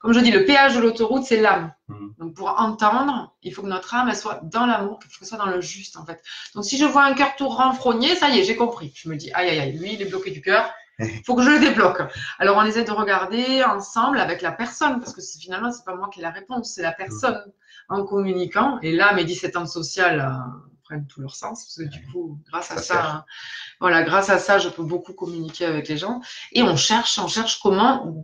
B: comme je dis, le péage de l'autoroute, c'est l'âme. Donc, pour entendre, il faut que notre âme, elle soit dans l'amour, qu'il faut qu'elle soit dans le juste, en fait. Donc, si je vois un cœur tout renfrogné, ça y est, j'ai compris. Je me dis, aïe, lui, il est bloqué du cœur. Il faut que je le débloque. Alors, on essaie de regarder ensemble avec la personne, parce que finalement, c'est pas moi qui ai la réponse, c'est la personne en communiquant. Et là, mes 17 ans de social prennent tout leur sens, parce que du coup, grâce à ça, je peux beaucoup communiquer avec les gens. Et on cherche comment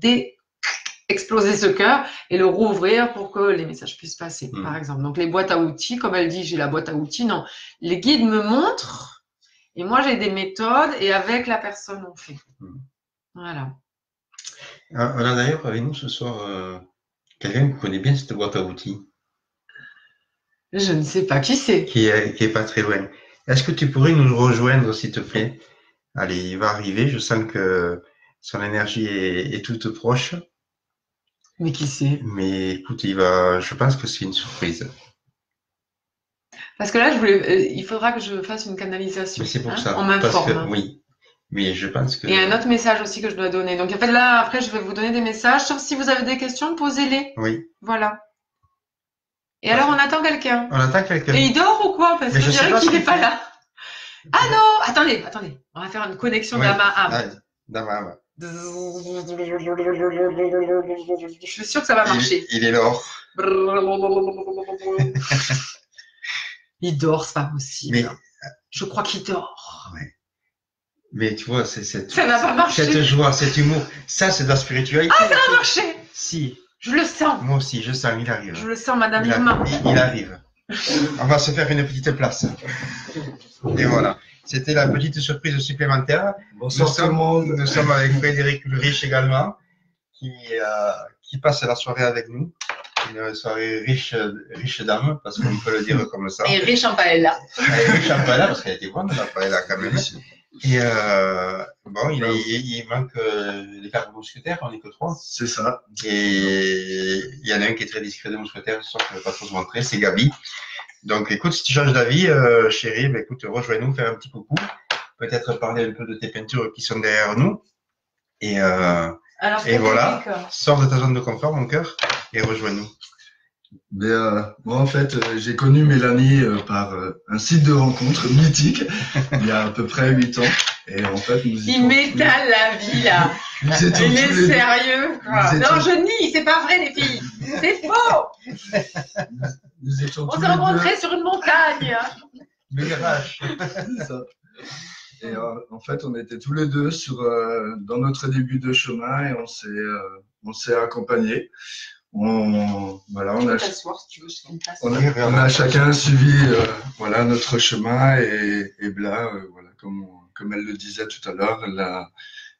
B: exploser ce cœur et le rouvrir pour que les messages puissent passer, par exemple. Donc, les boîtes à outils, comme elle dit, j'ai la boîte à outils. Non, les guides me montrent. Et moi, j'ai des méthodes et avec la personne, on fait. Voilà.
A: On a d'ailleurs avec nous ce soir quelqu'un qui connaît bien cette boîte à outils.
B: Je ne sais pas qui c'est.
A: Qui est pas très loin. Est-ce que tu pourrais nous rejoindre, s'il te plaît? Allez, il va arriver. Je sens que son énergie est toute proche.
B: Mais qui c'est?
A: Mais écoute, je pense que c'est une surprise.
B: Parce que là, il faudra que je fasse une canalisation.
A: Mais c'est pour ça.
B: On m'informe.
A: Oui. Mais je pense que.
B: Et un autre message aussi que je dois donner. Donc, en fait, là, après, je vais vous donner des messages. Sauf si vous avez des questions, posez-les.
A: Oui.
B: Voilà. Et alors, on attend quelqu'un.
A: On attend quelqu'un.
B: Et il dort ou quoi? Parce
A: Mais
B: que
A: je
B: je
A: sais
B: dirais
A: pas
B: qu'il
A: ce
B: n'est
A: qu'il
B: pas
A: fait.
B: là. Ah non! Attendez. On va faire une connexion
A: Ouais.
B: d'âme à âme.
A: Ah, d'âme.
B: Je suis sûre que ça va marcher.
A: Il est là.
B: Il dort, c'est pas possible.
A: Mais,
B: Je crois qu'il dort.
A: ouais. Mais tu vois, ça
B: n'a pas marché.
A: Cette joie, cet humour, ça, c'est de la spiritualité.
B: Ah, ça a marché!
A: Si.
B: Je le sens.
A: Moi aussi, je sens, il arrive.
B: Je le sens, Madame
A: Il
B: Irma.
A: arrive. On va se faire une petite place. Et voilà. C'était la petite surprise supplémentaire.
C: Bonsoir tout le monde.
A: Nous sommes avec Frédéric Ulrich également, qui passe la soirée avec nous. Une soirée riche d'âme, parce qu'on peut le dire comme ça.
B: Et riche en paella.
A: Riche en paella, parce qu'elle était bonne la paella quand même. Et bon, il manque les 4 mousquetaires, on n'est que 3.
C: C'est ça.
A: Et il y en a un qui est très discret des mousquetaires, ce soir, qui ne veut pas trop se montrer, c'est Gabi. Donc écoute, si tu changes d'avis, chérie, ben, écoute, rejoins-nous, fais un petit coucou. Peut-être parler un peu de tes peintures qui sont derrière nous. Et voilà, sors de ta zone de confort, mon cœur, et rejoins-nous.
C: Mais moi, en fait, j'ai connu Mélanie par un site de rencontre mythique il y a à peu près 8 ans. Et en fait,
B: il m'étale la vie, là. Il est sérieux, quoi. Non, je nie, c'est pas vrai, les filles. C'est faux. On s'est rencontrés sur une montagne.
C: C'est ça. Et en fait, on était tous les deux dans notre début de chemin et on s'est accompagnés. On a chacun suivi notre chemin et là, comme elle le disait tout à l'heure,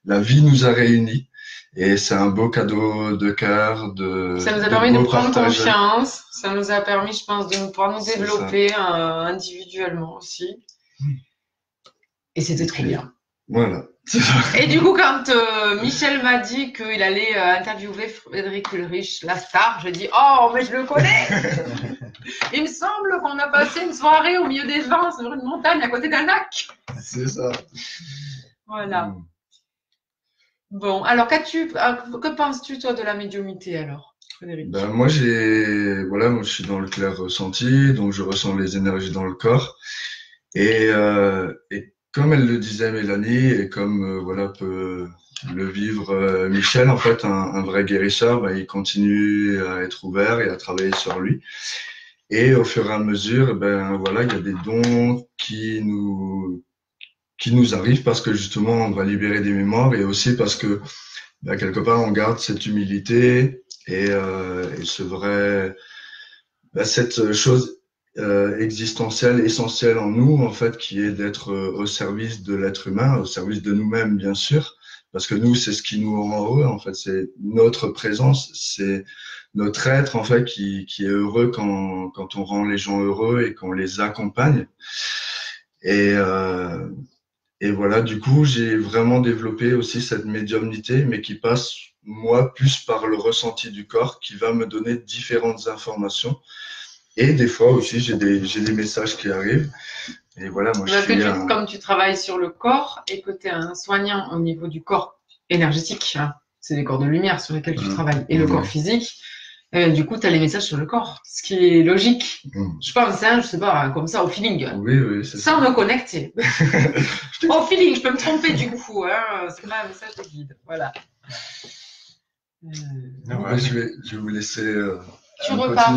C: la vie nous a réunis et c'est un beau cadeau de cœur. Ça
B: nous a permis de prendre confiance, ça nous a permis, je pense, de pouvoir nous développer individuellement aussi. Et c'était trop bien.
C: Voilà.
B: Et du coup, quand Michel m'a dit qu'il allait interviewer Frédéric Ulrich, la star, j'ai dit « Oh, mais je le connais !» Il me semble qu'on a passé une soirée au milieu des vents sur une montagne à côté d'un lac.
C: C'est ça.
B: Voilà. Bon, alors que penses-tu, toi, de la médiumnité, alors, Frédéric?
C: Ben, moi, je suis dans le clair ressenti, donc je ressens les énergies dans le corps. Et comme elle le disait Mélanie, et comme peut le vivre Michel, en fait, un vrai guérisseur, il continue à être ouvert et à travailler sur lui. Et au fur et à mesure, il y a des dons qui nous arrivent parce que justement, on va libérer des mémoires et aussi parce que quelque part, on garde cette humilité et ce vrai, cette chose existentielle, essentielle en nous, en fait, qui est d'être au service de l'être humain, au service de nous-mêmes, bien sûr, parce que nous, c'est ce qui nous rend heureux, en fait, c'est notre présence, c'est notre être, en fait, qui est heureux quand on rend les gens heureux et qu'on les accompagne. Et voilà, du coup, j'ai vraiment développé aussi cette médiumnité, mais qui passe, moi, plus par le ressenti du corps, qui va me donner différentes informations. Et des fois aussi, j'ai des messages qui arrivent. Et voilà, moi,
B: comme tu travailles sur le corps et que tu es un soignant au niveau du corps énergétique, hein, c'est les corps de lumière sur lesquels tu travailles, et le corps physique, du coup, tu as les messages sur le corps, ce qui est logique. Je pense, je sais pas, comme ça, au feeling.
C: Oui, c'est ça.
B: Sans me connecter. Au feeling, je peux me tromper du coup. Hein, c'est pas un message de guide. Voilà.
C: Je vais vous laisser...
B: Tu repars.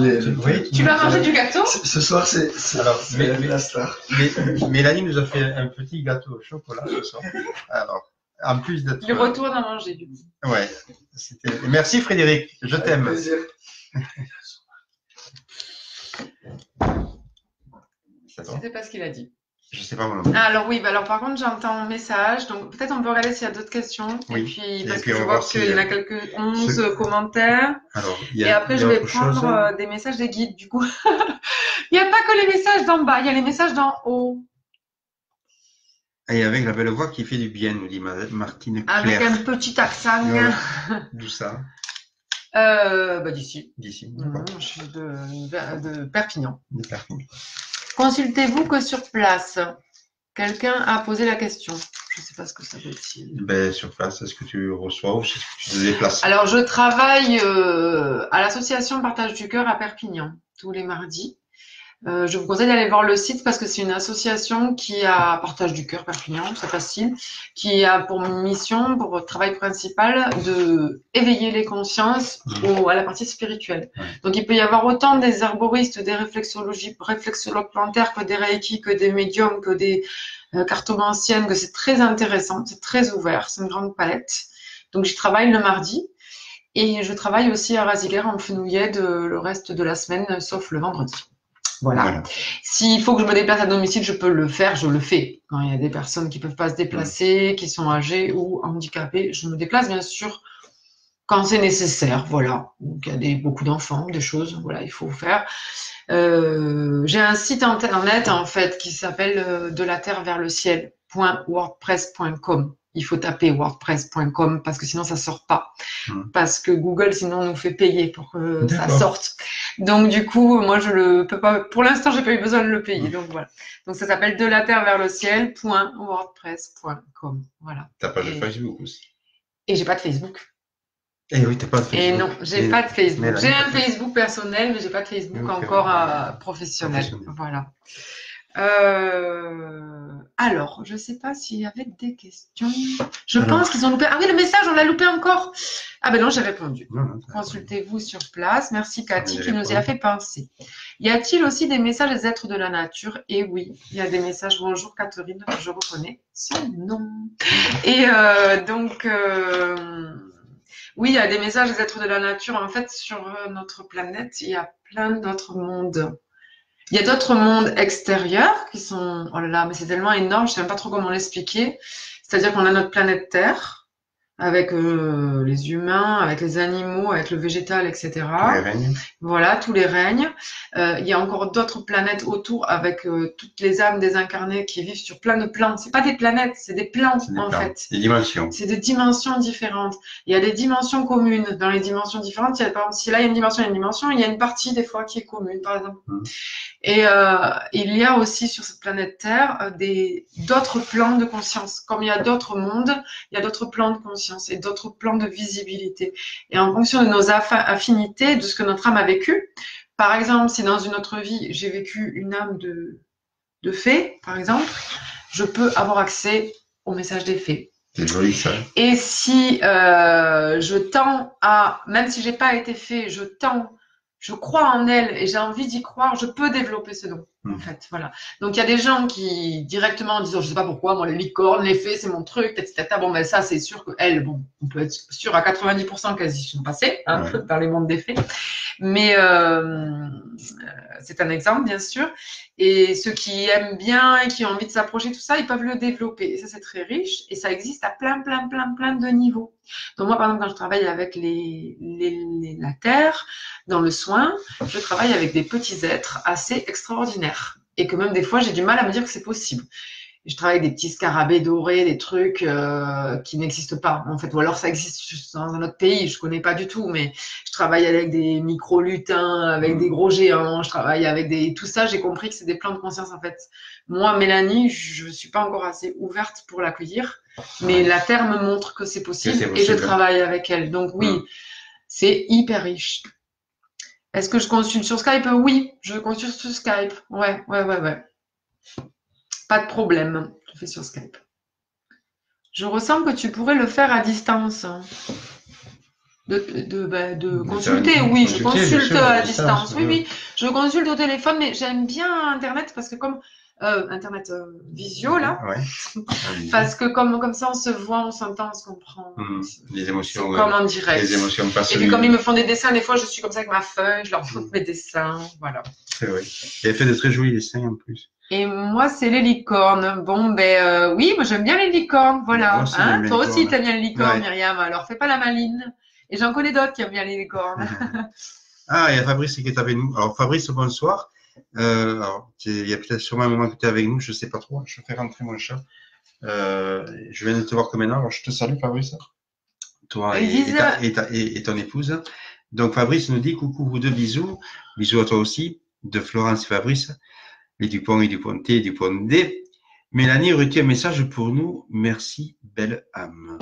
B: Tu vas manger du gâteau?
C: Ce soir, c'est la star.
A: Mélanie nous a fait un petit gâteau au chocolat ce soir. Alors, en plus d'être...
B: Il retourne à manger du coup.
A: Ouais. Merci Frédéric, je t'aime.
C: Avec plaisir.
B: Je ne sais pas ce qu'il a dit.
A: Je sais pas moi.
B: Alors oui, alors par contre j'entends un message, donc peut-être on peut regarder s'il y a d'autres questions.
A: Oui.
B: Et puis parce que je vois qu'il y en a quelques 11 commentaires.
A: Alors,
B: et après je vais prendre des messages des guides du coup. Il n'y a pas que les messages d'en bas, il y a les messages d'en haut.
A: Et avec la belle voix qui fait du bien, nous dit Martine Claire.
B: Avec un petit accent.
A: D'où ça?
B: D'ici.
A: D'ici.
B: Je suis de Perpignan.
A: De Perpignan.
B: Consultez-vous que sur place? Quelqu'un a posé la question. Je ne sais pas ce que ça veut dire.
A: Ben, sur place, est-ce que tu reçois ou est-ce que tu te déplaces?
B: Alors, je travaille à l'association Partage du Cœur à Perpignan, tous les mardis. Je vous conseille d'aller voir le site parce que c'est une association qui a Partage du Cœur Perpignan, c'est facile, qui a pour mission, pour travail principal, de éveiller les consciences à la partie spirituelle.
A: Ouais.
B: Donc il peut y avoir autant des herboristes, des réflexologues plantaires que des reiki, que des médiums, que des cartomanciennes, que c'est très intéressant, c'est très ouvert, c'est une grande palette. Donc j'y travaille le mardi. Et je travaille aussi à Raziguer en Fenouillet le reste de la semaine, sauf le vendredi. Voilà. S'il faut que je me déplace à domicile, je peux le faire, je le fais. Quand il y a des personnes qui ne peuvent pas se déplacer, qui sont âgées ou handicapées, je me déplace bien sûr quand c'est nécessaire. Voilà. Donc il y a beaucoup d'enfants, des choses, voilà, il faut faire. J'ai un site internet en fait qui s'appelle de la terre vers le ciel.wordpress.com. Il faut taper wordpress.com parce que sinon ça sort pas. Parce que Google sinon nous fait payer pour que ça sorte. Donc du coup, moi je le peux pas. Pour l'instant, j'ai pas eu besoin de le payer. Donc voilà. Donc ça s'appelle de la terre vers le ciel.wordpress.com. Voilà.
A: T'as pas de Facebook aussi?
B: Et j'ai pas de Facebook.
A: Eh oui, t'as pas de Facebook.
B: Et non, j'ai pas de Facebook. J'ai un Facebook personnel, mais j'ai pas de Facebook encore professionnel. Voilà. Alors, je sais pas s'il y avait des questions. Je pense qu'ils ont loupé. Ah oui, le message, on l'a loupé encore. Ah ben non, j'ai répondu. Consultez-vous sur place. Merci Cathy qui nous y a fait penser. Y a-t-il aussi des messages des êtres de la nature? Et oui, il y a des messages. Bonjour Catherine, je reconnais son nom. Et donc, oui, il y a des messages des êtres de la nature. En fait, sur notre planète, il y a plein d'autres mondes. Il y a d'autres mondes extérieurs qui sont, oh là là, mais c'est tellement énorme, je sais même pas trop comment l'expliquer. C'est-à-dire qu'on a notre planète Terre, avec les humains, avec les animaux, avec le végétal, etc.
A: Tous les règnes.
B: Voilà, tous les règnes. Il y a encore d'autres planètes autour avec toutes les âmes désincarnées qui vivent sur plein de plans. C'est pas des planètes, c'est des plans en fait.
A: Des dimensions.
B: C'est des dimensions différentes. Il y a des dimensions communes. Dans les dimensions différentes, il y a, par exemple, si là il y a une dimension, il y a une partie des fois qui est commune, par exemple. Et il y a aussi sur cette planète Terre d'autres plans de conscience. Comme il y a d'autres mondes, il y a d'autres plans de conscience et d'autres plans de visibilité. Et en fonction de nos affinités, de ce que notre âme a vécu, par exemple, si dans une autre vie, j'ai vécu une âme de fée, par exemple, je peux avoir accès au message des fées.
A: C'est joli ça.
B: Et si je tends à, même si j'ai pas été fée, je crois en elle et j'ai envie d'y croire, je peux développer ce don. En fait, voilà. Donc il y a des gens qui directement disent, je sais pas pourquoi, moi les licornes, les fées, c'est mon truc, etc. Bon ben ça c'est sûr que elles, bon, on peut être sûr à 90% qu'elles y sont passées dans les mondes des fées. Mais c'est un exemple bien sûr. Et ceux qui aiment bien et qui ont envie de s'approcher, tout ça, ils peuvent le développer. Et ça c'est très riche et ça existe à plein de niveaux. Donc moi par exemple quand je travaille avec la terre, dans le soin, je travaille avec des petits êtres assez extraordinaires. Et que même des fois, j'ai du mal à me dire que c'est possible. Je travaille avec des petits scarabées dorés, des trucs qui n'existent pas, en fait. Ou alors, ça existe dans un autre pays, je connais pas du tout. Mais je travaille avec des micro-lutins, avec des gros géants. Je travaille avec tout ça, j'ai compris que c'est des plans de conscience, en fait. Moi, Mélanie, je suis pas encore assez ouverte pour l'accueillir. Mais la Terre me montre que c'est possible et je travaille avec elle. Donc oui, c'est hyper riche. Est-ce que je consulte sur Skype? Oui, je consulte sur Skype. Ouais. Pas de problème, je fais sur Skype. Je ressens que tu pourrais le faire à distance. De consulter, oui, je consulte à distance. Oui, je consulte au téléphone, mais j'aime bien Internet parce que comme Internet visio là, parce que comme ça on se voit, on s'entend, on se comprend.
A: Les émotions,
B: comme en direct.
A: Les émotions passent.
B: Et puis comme ils me font des dessins, des fois je suis comme ça avec ma feuille, je leur montre mes dessins, voilà.
A: C'est vrai. Et elle fait de très jolis dessins en plus.
B: Et moi c'est les licornes. Bon ben oui, moi j'aime bien les licornes, voilà. Toi aussi t'aimes bien les licornes, Myriam. Alors fais pas la maline. Et j'en connais d'autres qui aiment bien les licornes.
A: Ah, il y a Fabrice qui est avec nous. Alors Fabrice, bonsoir. Alors, il y a peut-être sûrement un moment que tu es avec nous, je sais pas trop. Je fais rentrer mon chat. Je viens de te voir comme maintenant. Alors, je te salue, Fabrice. Toi et ton épouse. Donc, Fabrice nous dit coucou, vous deux, bisous. Bisous à toi aussi, de Florence et Fabrice. Et Dupont et Duponté et Duponté. Mélanie, aurais-tu un message pour nous? Merci, belle âme.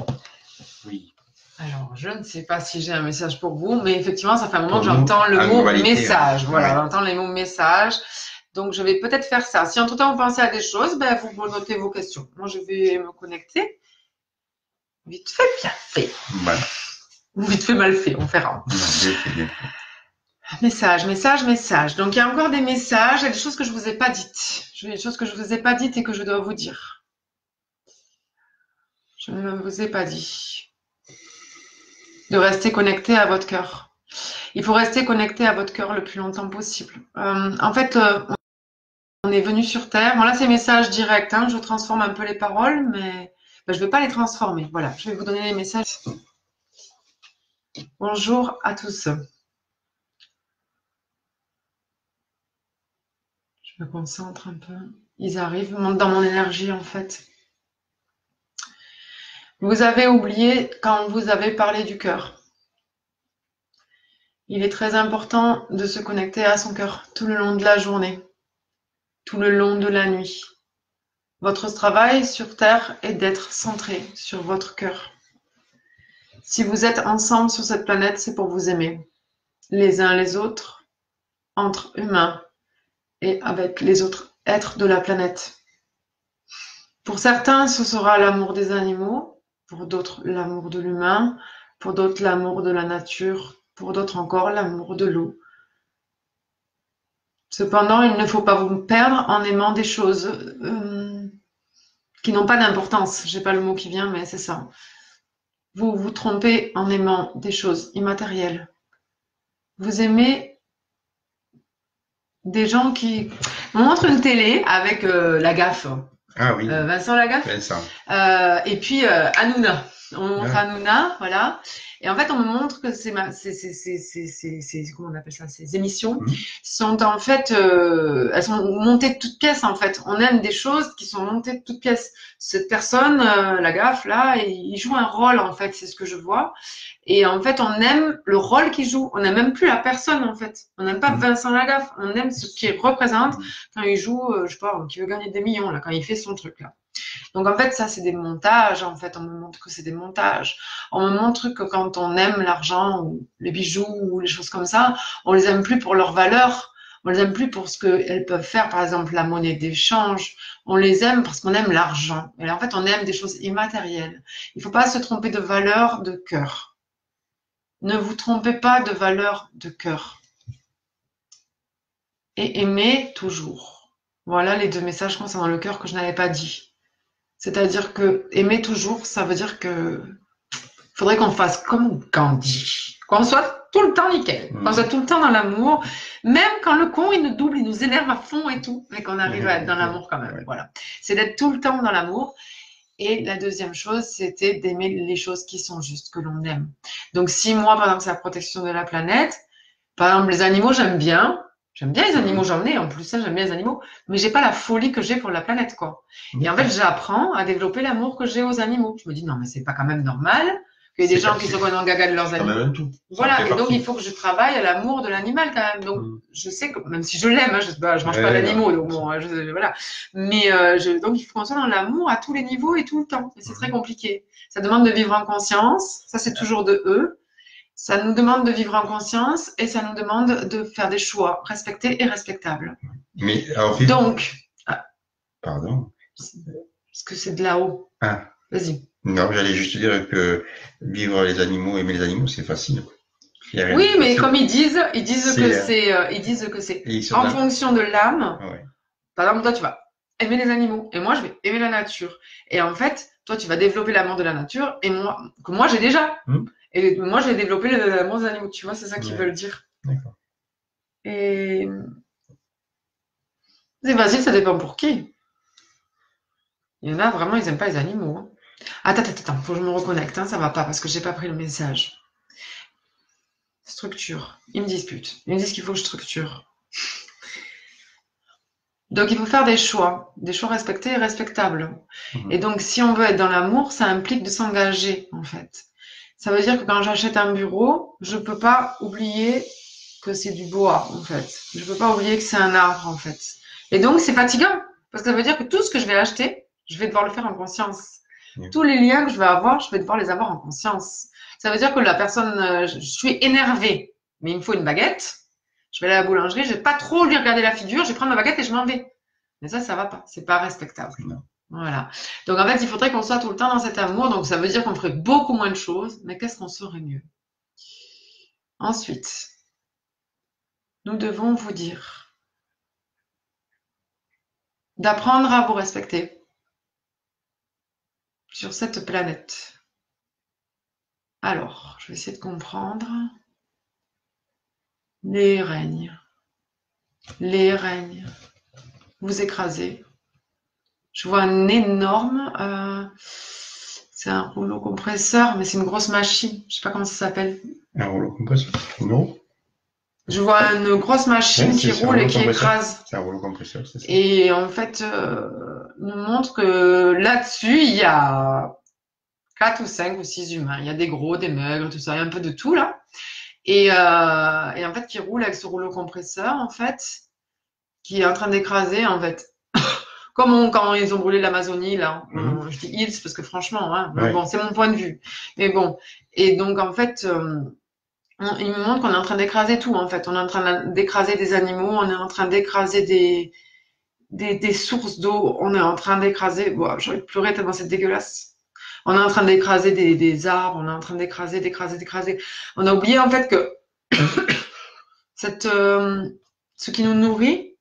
A: Oui.
B: Alors, je ne sais pas si j'ai un message pour vous, mais effectivement, ça fait un moment que
A: Pour nous,
B: j'entends le
A: en
B: mot
A: globalité,
B: message.
A: hein.
B: Voilà,
A: Ouais.
B: j'entends les mots message. Donc, je vais peut-être faire ça. Si entre-temps, vous pensez à des choses, ben, vous notez vos questions. Moi, je vais me connecter. Vite fait, bien fait.
A: Voilà.
B: Ou vite fait, mal fait, on verra.
A: Non, bien fait, bien fait.
B: Message, message, message. Donc, il y a encore des messages, il y a des choses que je vous ai pas dites. Il y a des choses que je vous ai pas dites et que je dois vous dire. Je ne vous ai pas dit. De rester connecté à votre cœur. Il faut rester connecté à votre cœur le plus longtemps possible. En fait, on est venu sur Terre. Bon, là, c'est message direct. Hein. Je transforme un peu les paroles, mais ben, je ne vais pas les transformer. Voilà, je vais vous donner les messages. Bonjour à tous. Je me concentre un peu. Ils arrivent, montent dans mon énergie, en fait. Vous avez oublié quand vous avez parlé du cœur. Il est très important de se connecter à son cœur tout le long de la journée, tout le long de la nuit. Votre travail sur Terre est d'être centré sur votre cœur. Si vous êtes ensemble sur cette planète, c'est pour vous aimer, les uns les autres, entre humains et avec les autres êtres de la planète. Pour certains, ce sera l'amour des animaux, pour d'autres, l'amour de l'humain, pour d'autres, l'amour de la nature, pour d'autres encore, l'amour de l'eau. Cependant, il ne faut pas vous perdre en aimant des choses qui n'ont pas d'importance. J'ai pas le mot qui vient, mais c'est ça. Vous vous trompez en aimant des choses immatérielles. Vous aimez des gens qui... On montre une télé avec Lagaffe,
A: Ah oui,
B: Vincent Lagaffe,
A: Vincent.
B: et puis Hanouna. On me montre Hanouna, voilà. Et en fait, on me montre que comment on appelle ça, ces émissions sont en fait, elles sont montées de toutes pièces en fait. On aime des choses qui sont montées de toutes pièces. Cette personne, Lagaffe là, il joue un rôle en fait, c'est ce que je vois. Et en fait, on aime le rôle qu'il joue. On n'aime même plus la personne en fait. On n'aime pas Vincent Lagaffe. On aime ce qu'il représente quand il joue, je sais pas, qui veut gagner des millions là, quand il fait son truc là. Donc en fait, ça c'est des montages. En fait, on me montre que c'est des montages. On me montre que quand on aime l'argent ou les bijoux ou les choses comme ça, on les aime plus pour leur valeur. On les aime plus pour ce qu'elles peuvent faire. Par exemple, la monnaie d'échange. On les aime parce qu'on aime l'argent. Et là, en fait, on aime des choses immatérielles. Il ne faut pas se tromper de valeur de cœur. Ne vous trompez pas de valeur de cœur. Et aimez toujours. Voilà les 2 messages concernant le cœur que je n'avais pas dit. C'est-à-dire que aimer toujours, ça veut dire que faudrait qu'on fasse comme Gandhi, qu'on soit tout le temps nickel, qu'on soit tout le temps dans l'amour, même quand le con il nous double, il nous énerve à fond et tout, mais qu'on arrive à être dans l'amour quand même. Voilà, c'est d'être tout le temps dans l'amour. Et la deuxième chose, c'était d'aimer les choses qui sont justes, que l'on aime. Donc si moi, par exemple, c'est la protection de la planète, par exemple les animaux, j'aime bien. J'aime bien les animaux, j'en ai en plus, ça, j'aime bien les animaux, mais j'ai pas la folie que j'ai pour la planète, quoi. Et en fait, j'apprends à développer l'amour que j'ai aux animaux. Je me dis, non, mais c'est pas quand même normal qu'il y ait des gens qui se prennent en gaga de leurs animaux.
A: Même tout.
B: Voilà, et donc il faut que je travaille à l'amour de l'animal quand même. Donc je sais que, même si je l'aime, hein, je mange pas d'animaux, donc bon, voilà. Mais donc il faut qu'on soit dans l'amour à tous les niveaux et tout le temps. Et c'est très compliqué. Ça demande de vivre en conscience, ça c'est toujours de eux. Ça nous demande de vivre en conscience et ça nous demande de faire des choix respectés et respectables.
A: Mais alors,
B: donc,
A: pardon.
B: Parce que c'est de là-haut.
A: Ah.
B: Vas-y.
A: Non, j'allais juste dire que vivre les animaux, aimer les animaux, c'est facile.
B: Oui, mais comme ils disent que c'est en fonction de l'âme.
A: Ouais.
B: Par exemple, toi, tu vas aimer les animaux et moi, je vais aimer la nature. Et en fait, toi, tu vas développer l'amour de la nature et moi, j'ai déjà. Et moi, j'ai développé l'amour des animaux. Tu vois, c'est ça qu'ils veulent dire.
A: D'accord.
B: Et c'est facile, ça dépend pour qui. Il y en a vraiment, ils n'aiment pas les animaux. Hein. Attends, faut que je me reconnecte, hein, ça va pas parce que j'ai pas pris le message. Structure. Ils me disputent. Ils me disent qu'il faut que je structure. Donc, il faut faire des choix respectés et respectables. Et donc, si on veut être dans l'amour, ça implique de s'engager, en fait. Ça veut dire que quand j'achète un bureau, je peux pas oublier que c'est du bois, en fait. Je peux pas oublier que c'est un arbre, en fait. Et donc, c'est fatigant. Parce que ça veut dire que tout ce que je vais acheter, Je vais devoir le faire en conscience.
A: Oui.
B: Tous les liens que je vais avoir, je vais devoir les avoir en conscience. Ça veut dire que la personne, je suis énervée, mais il me faut une baguette. Je vais aller à la boulangerie, je vais pas trop lui regarder la figure, je vais prendre ma baguette et je m'en vais. Mais ça va pas. C'est pas respectable.
A: Non.
B: Voilà. Donc en fait, il faudrait qu'on soit tout le temps dans cet amour. Donc ça veut dire qu'on ferait beaucoup moins de choses, mais qu'est-ce qu'on saurait mieux? Ensuite, nous devons vous dire d'apprendre à vous respecter sur cette planète. Alors, je vais essayer de comprendre. Les règnes. Les règnes. Vous écrasez. Je vois un énorme... c'est un rouleau compresseur, mais c'est une grosse machine. Je sais pas comment ça s'appelle.
A: Un rouleau compresseur. Non.
B: Je vois une grosse machine
A: Oui,
B: qui
A: c'est un
B: roule et
A: rouleau
B: qui
A: compresseur.
B: écrase.
A: C'est un rouleau compresseur, c'est ça.
B: Et en fait, nous montre que là-dessus, il y a 4 ou 5 ou 6 humains. Il y a des gros, des maigres, tout ça. Il y a un peu de tout là. Et en fait, qui roule avec ce rouleau compresseur, en fait, qui est en train d'écraser, en fait. Comme quand ils ont brûlé l'Amazonie, là. Je dis ils parce que franchement, hein,
A: Ouais.
B: bon, c'est mon point de vue. Mais bon. Et donc, en fait, il me montre qu'on est en train d'écraser tout, en fait. On est en train d'écraser des animaux, on est en train d'écraser des sources d'eau, on est en train d'écraser... Bon, j'ai envie de pleurer tellement c'est dégueulasse. On est en train d'écraser des arbres, on est en train d'écraser. On a oublié, en fait, que ce qui nous nourrit,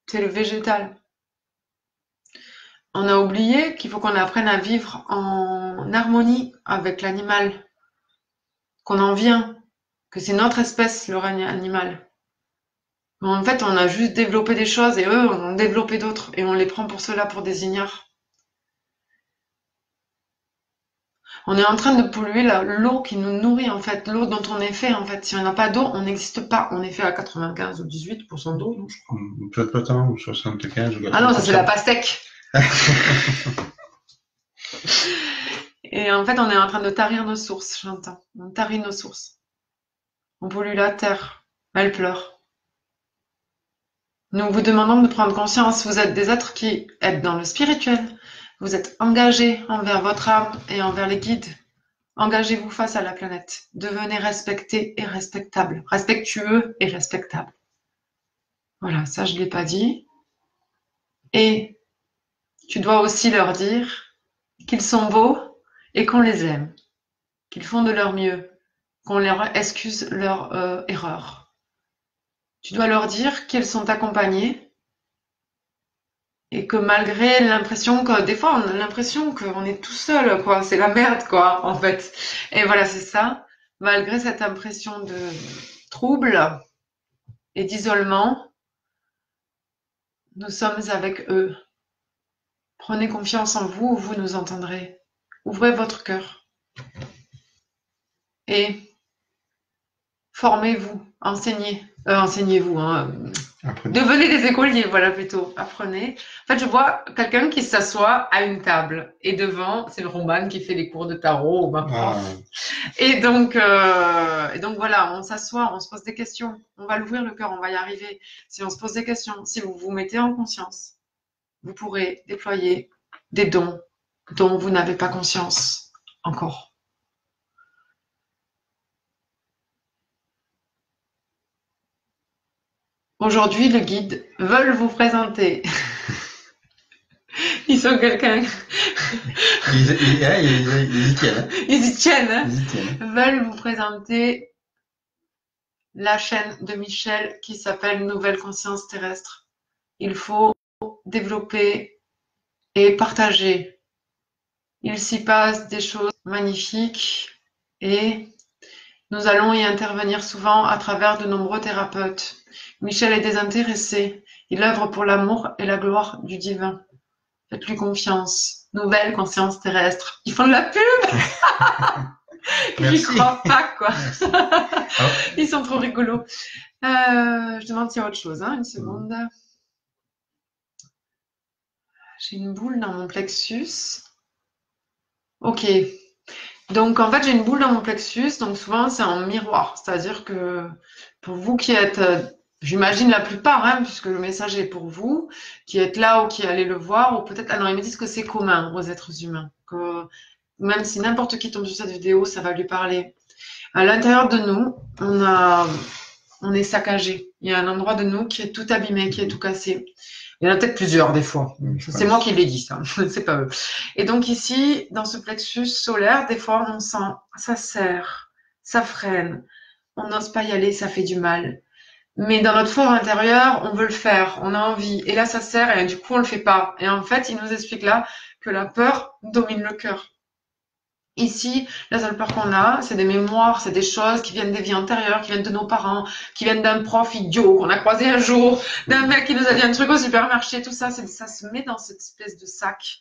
B: c'est le végétal. On a oublié qu'il faut qu'on apprenne à vivre en harmonie avec l'animal, qu'on en vient, que c'est notre espèce, le règne animal. En fait, on a juste développé des choses et eux en ont développé d'autres et on les prend pour cela pour des ignares. On est en train de polluer l'eau qui nous nourrit, en fait, l'eau dont on est fait, en fait. Si on n'a pas d'eau, on n'existe pas. On est fait à 95 ou 18% d'eau, non, je crois.
A: Peut-être temps, ou 75 ou 80%.
B: Ah non, ça c'est la pastèque. Et en fait, on est en train de tarir nos sources, j'entends. On tarit nos sources. On pollue la terre. Elle pleure. Nous vous demandons de prendre conscience. Vous êtes des êtres qui êtes dans le spirituel. Vous êtes engagés envers votre âme et envers les guides. Engagez-vous face à la planète. Devenez respectés et respectables. Respectueux et respectables. Voilà, ça je ne l'ai pas dit. Et tu dois aussi leur dire qu'ils sont beaux et qu'on les aime. Qu'ils font de leur mieux. Qu'on leur excuse leur erreur. Tu dois leur dire qu'ils sont accompagnés et que malgré l'impression que des fois on a l'impression qu'on est tout seul, quoi, c'est la merde, quoi, en fait. Et voilà, c'est ça. Malgré cette impression de trouble et d'isolement, nous sommes avec eux. Prenez confiance en vous, vous nous entendrez. Ouvrez votre cœur et formez-vous, enseignez-vous, hein. Devenez des écoliers, voilà plutôt. Apprenez. En fait, je vois quelqu'un qui s'assoit à une table et devant, c'est le Roman qui fait les cours de tarot, ma prof. Et donc voilà, on s'assoit, on se pose des questions. On va l'ouvrir le cœur, on va y arriver. Si on se pose des questions, si vous vous mettez en conscience, vous pourrez déployer des dons dont vous n'avez pas conscience encore. Aujourd'hui, les guides veulent vous présenter. Ils sont quelqu'un.
A: Ils y tiennent.
B: Ils y tiennent. Hein.
A: Ils y tiennent.
B: Veulent vous présenter la chaîne de Michel qui s'appelle Nouvelle Conscience Terrestre. Il faut développer et partager. Il s'y passe des choses magnifiques et nous allons y intervenir souvent à travers de nombreux thérapeutes. Michel est désintéressé. Il œuvre pour l'amour et la gloire du divin. Faites-lui confiance. Nouvelle conscience terrestre. Ils font de la pub. J'y crois pas, quoi. Ils sont trop rigolos. Je demande s'il y a autre chose. Une seconde. J'ai une boule dans mon plexus. Ok. Donc, en fait, j'ai une boule dans mon plexus. Donc, souvent, c'est en miroir. C'est-à-dire que pour vous qui êtes J'imagine la plupart, hein, puisque le message est pour vous, qui êtes là ou qui allez le voir, ou peut-être, ah non, ils me disent que c'est commun aux êtres humains, que même si n'importe qui tombe sur cette vidéo, ça va lui parler. À l'intérieur de nous, on est saccagé. Il y a un endroit de nous qui est tout abîmé, qui est tout cassé. Il y en a peut-être plusieurs des fois. C'est moi qui l'ai dit, ça. C'est pas eux. Et donc ici, dans ce plexus solaire, des fois, on sent, ça serre, ça freine. On n'ose pas y aller, ça fait du mal. Mais dans notre fort intérieur, on veut le faire, on a envie. Et là, ça serre et du coup, on le fait pas. Et en fait, il nous explique là que la peur domine le cœur. Ici, la seule peur qu'on a, c'est des mémoires, c'est des choses qui viennent des vies antérieures, qui viennent de nos parents, qui viennent d'un prof idiot qu'on a croisé un jour, d'un mec qui nous a dit un truc au supermarché, tout ça, ça se met dans cette espèce de sac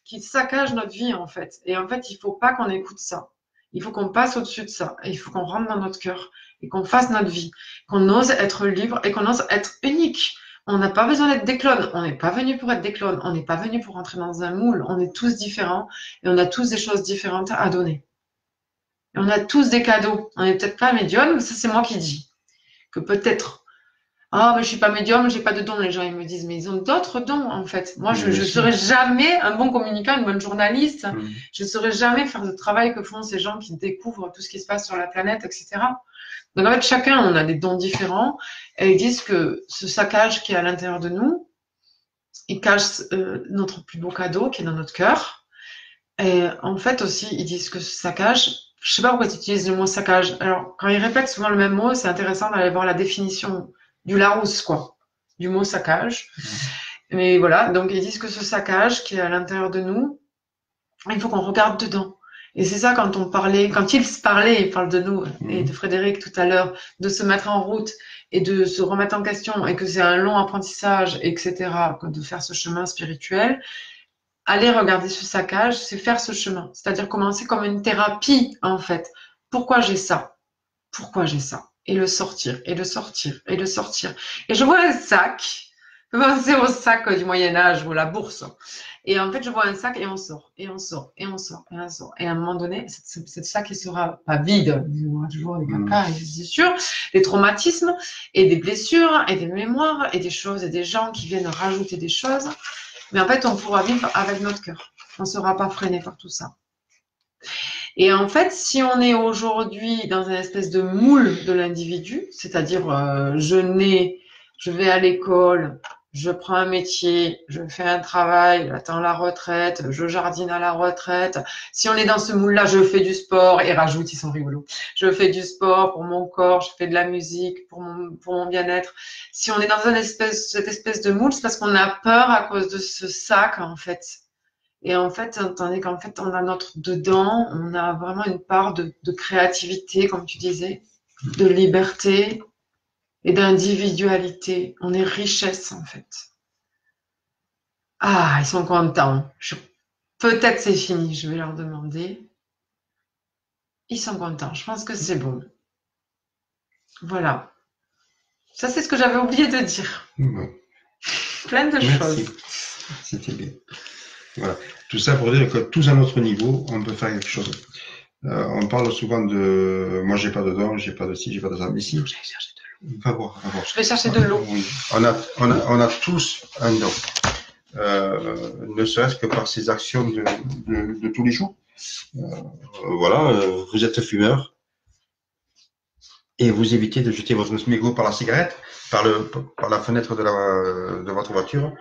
B: qui saccage notre vie en fait. Et en fait, il faut pas qu'on écoute ça. Il faut qu'on passe au-dessus de ça. Et il faut qu'on rentre dans notre cœur et qu'on fasse notre vie, qu'on ose être libre et qu'on ose être unique. On n'a pas besoin d'être des clones. On n'est pas venu pour être des clones. On n'est pas venu pour rentrer dans un moule. On est tous différents et on a tous des choses différentes à donner. Et on a tous des cadeaux. On n'est peut-être pas médium, mais ça c'est moi qui dis. Que peut-être, ah mais je suis pas médium, j'ai pas de dons. Les gens ils me disent, mais ils ont d'autres dons en fait. Moi je ne serai jamais un bon communicant, une bonne journaliste. Je ne saurais jamais faire le travail que font ces gens qui découvrent tout ce qui se passe sur la planète, etc. Donc en fait, chacun, on a des dons différents et ils disent que ce saccage qui est à l'intérieur de nous, il cache notre plus beau cadeau qui est dans notre cœur. Et en fait aussi, ils disent que ce saccage, je sais pas pourquoi ils utilisent le mot saccage. Alors, quand ils répètent souvent le même mot, c'est intéressant d'aller voir la définition du Larousse, quoi, du mot saccage. Mais voilà, donc ils disent que ce saccage qui est à l'intérieur de nous, il faut qu'on regarde dedans. Et c'est ça quand ils parlaient, ils parlent de nous et de Frédéric tout à l'heure, de se mettre en route et de se remettre en question et que c'est un long apprentissage, etc., de faire ce chemin spirituel. Aller regarder ce saccage, c'est faire ce chemin. C'est-à-dire commencer comme une thérapie, en fait. Pourquoi j'ai ça? Pourquoi j'ai ça? Et le sortir, et le sortir, et le sortir. Et je vois un sac, pensez au sac du Moyen-Âge ou la bourse. Et en fait, je vois un sac et on sort, et on sort, et on sort, et on sort. Et à un moment donné, ce sac, il sera pas vide. Il y aura toujours des caca, c'est sûr, des traumatismes, et des blessures, et des mémoires, et des choses, et des gens qui viennent rajouter des choses. Mais en fait, on pourra vivre avec notre cœur. On ne sera pas freiné par tout ça. Et en fait, si on est aujourd'hui dans une espèce de moule de l'individu, c'est-à-dire je nais, je vais à l'école, je prends un métier, je fais un travail, j'attends la retraite, je jardine à la retraite. Si on est dans ce moule-là, je fais du sport, et rajoute, ils sont rigolos. Je fais du sport pour mon corps, je fais de la musique pour mon bien-être. Si on est dans cette espèce de moule, c'est parce qu'on a peur à cause de ce sac, en fait. Et en fait, tandis qu'en fait, on a notre dedans, on a vraiment une part de créativité, comme tu disais, de liberté et d'individualité. On est richesse, en fait. Ah, ils sont contents. Peut-être c'est fini, je vais leur demander. Ils sont contents, je pense que c'est bon. Voilà. Ça, c'est ce que j'avais oublié de dire. Plein de choses.
A: C'était bien. Voilà. Tout ça pour dire que tous à notre niveau, on peut faire quelque chose. On parle souvent de moi, j'ai pas de dents, j'ai pas de ci, j'ai pas de ça. Mais si,
B: je vais chercher de l'eau.
A: Va voir.
B: Je vais chercher de l'eau.
A: Oui. On a tous un don. Ne serait-ce que par ces actions de tous les jours. Voilà, vous êtes fumeur et vous évitez de jeter votre mégot par la cigarette, par la fenêtre de votre voiture.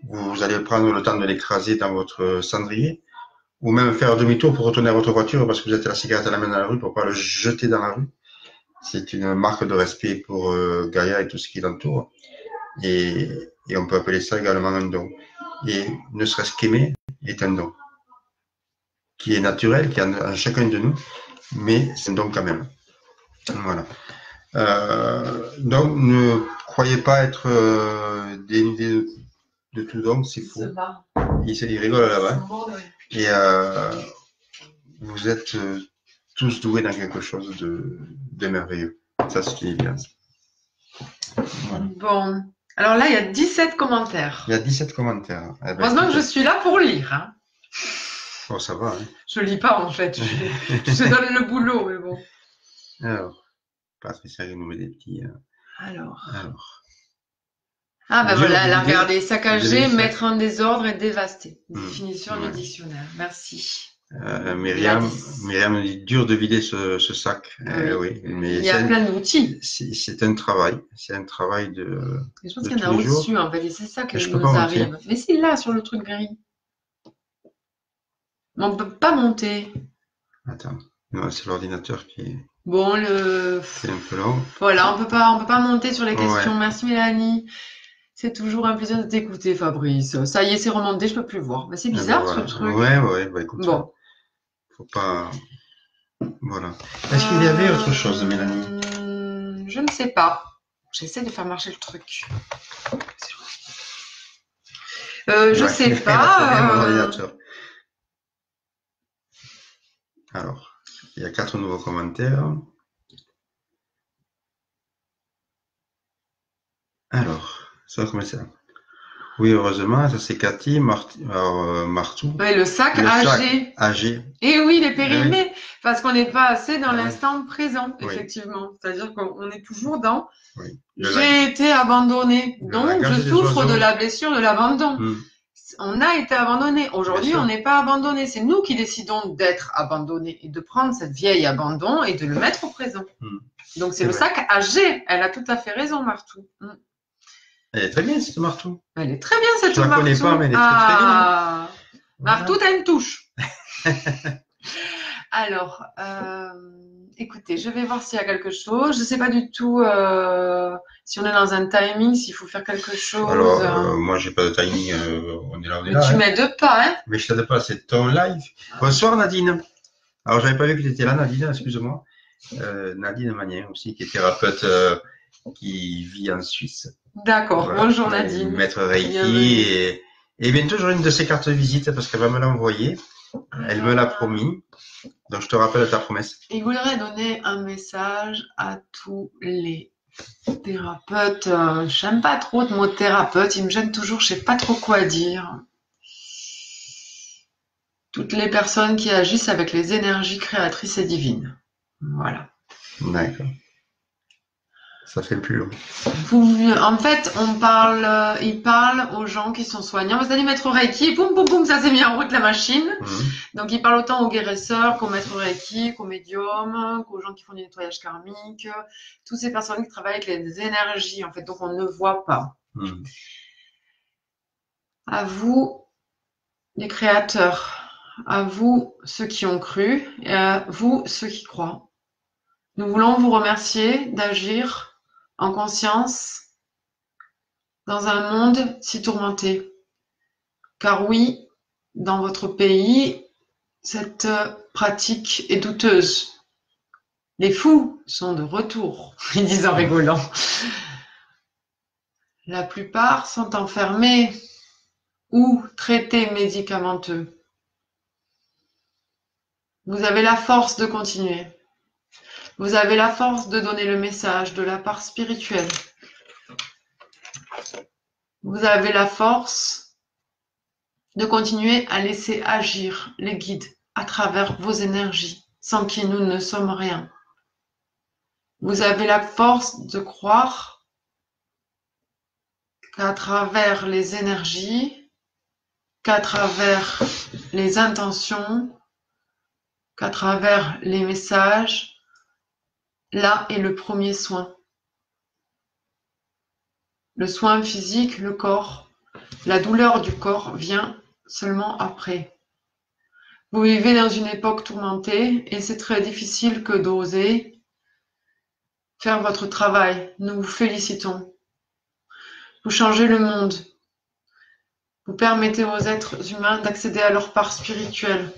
A: Vous allez prendre le temps de l'écraser dans votre cendrier, ou même faire demi-tour pour retourner à votre voiture parce que vous êtes la cigarette à la main dans la rue pour pas le jeter dans la rue. C'est une marque de respect pour Gaïa et tout ce qui l'entoure. Et on peut appeler ça également un don. Et ne serait-ce qu'aimer est un don qui est naturel, qui est en chacun de nous, mais c'est un don quand même. Voilà. Donc, ne croyez pas être dénudé de tout don, c'est faux. Il rigole là-bas. Et vous êtes tous doués dans quelque chose de merveilleux. Ça, c'est ce qui est bien.
B: Voilà. Bon. Alors là, il y a 17 commentaires.
A: Il y a 17 commentaires.
B: Eh ben, heureusement que je suis là pour lire. Hein.
A: Oh, ça va. Hein.
B: Je lis pas, en fait. Je donne le boulot, mais bon.
A: Alors, Patricia nous met des petits...
B: Alors.
A: Alors,
B: ben
A: dur
B: voilà,
A: de
B: elle a
A: vider,
B: regardé. Saccager,
A: sac.
B: mettre en désordre et dévaster.
A: Hmm,
B: Définition
A: ouais.
B: du dictionnaire. Merci.
A: Myriam
B: Gladys.
A: nous dit dur de vider ce sac. Oui, mais
B: Il y a plein d'outils.
A: c'est un travail. C'est un travail
B: Et je pense
A: de
B: qu'il y en
A: tous
B: a
A: les jours.
B: au-dessus, en fait, et c'est ça qui
A: Et je peux pas
B: nous
A: monter.
B: arrive. Mais c'est là, sur le truc gris. Mais on peut pas monter.
A: Attends, non, c'est l'ordinateur qui
B: Bon,
A: est un peu long.
B: voilà, on peut pas monter sur les questions.
A: Ouais.
B: Merci Mélanie. C'est toujours un plaisir de t'écouter, Fabrice. Ça y est, c'est remonté, je peux plus voir. Mais c'est
A: Ah ben
B: bizarre
A: voilà.
B: ce truc.
A: Ouais, bah écoute,
B: Bon.
A: faut pas. Voilà. Est-ce qu'il y avait autre chose, Mélanie?
B: Je ne sais pas. J'essaie de faire marcher le truc. Je sais
A: Elle a
B: pas.
A: trouvé mon ordinateur. Alors, il y a 4 nouveaux commentaires. Alors, ça va commencer. Oui, heureusement, ça c'est Cathy, Martou.
B: Ouais, le sac âgé. Et oui, il est périmé, parce qu'on n'est pas assez dans l'instant présent, effectivement. C'est-à-dire qu'on est toujours dans j'ai été abandonné. Donc, je souffre de la blessure de l'abandon. On a été abandonné. Aujourd'hui, on n'est pas abandonné. C'est nous qui décidons d'être abandonnés et de prendre cette vieille abandon et de le mettre au présent. Donc, c'est le sac âgé. Elle a tout à fait raison, Martou.
A: Elle est très bien, cette Martou.
B: Elle est très bien, cette Martou.
A: Je la connais pas, mais elle est très bien.
B: Martou, t'as une touche. Alors, écoutez, je vais voir s'il y a quelque chose. Je ne sais pas du tout si on est dans un timing, s'il faut faire quelque chose.
A: Alors, moi, j'ai pas de timing. On est là, on est là.
B: Mais tu m'aides pas, hein?
A: Mais je t'aide pas, c'est ton live. Bonsoir, Nadine. Alors, j'avais pas vu que tu étais là, Nadine, excuse-moi. Nadine Magnin aussi, qui est thérapeute qui vit en Suisse.
B: D'accord, voilà. Bonjour Nadine.
A: Maître Reiki et bientôt j'aurai une de ses cartes de visite parce qu'elle va me l'envoyer. Elle me l'a promis. Donc je te rappelle ta promesse.
B: Il voudrait donner un message à tous les thérapeutes. J'aime pas trop le mot thérapeute, il me gêne toujours, je sais pas trop quoi dire. Toutes les personnes qui agissent avec les énergies créatrices et divines. Voilà.
A: D'accord. Ça fait le plus long.
B: En fait, il parle aux gens qui sont soignants. Vous allez mettre Reiki, boum, boum, boum, ça s'est mis en route la machine. Donc, il parle autant aux guérisseurs qu'aux maîtres Reiki, qu'aux médiums, qu'aux gens qui font du nettoyage karmique. Toutes ces personnes qui travaillent avec les énergies, en fait, donc on ne voit pas. À vous, les créateurs, à vous, ceux qui ont cru, et à vous, ceux qui croient. Nous voulons vous remercier d'agir en conscience dans un monde si tourmenté. Car oui, dans votre pays, cette pratique est douteuse. Les fous sont de retour, ils disent en rigolant. La plupart sont enfermés ou traités médicamenteux. Vous avez la force de continuer. Vous avez la force de donner le message de la part spirituelle. Vous avez la force de continuer à laisser agir les guides à travers vos énergies, sans qui nous ne sommes rien. Vous avez la force de croire qu'à travers les énergies, qu'à travers les intentions, qu'à travers les messages, là est le premier soin. Le soin physique, le corps, la douleur du corps vient seulement après. Vous vivez dans une époque tourmentée et c'est très difficile que d'oser faire votre travail. Nous vous félicitons. Vous changez le monde. Vous permettez aux êtres humains d'accéder à leur part spirituelle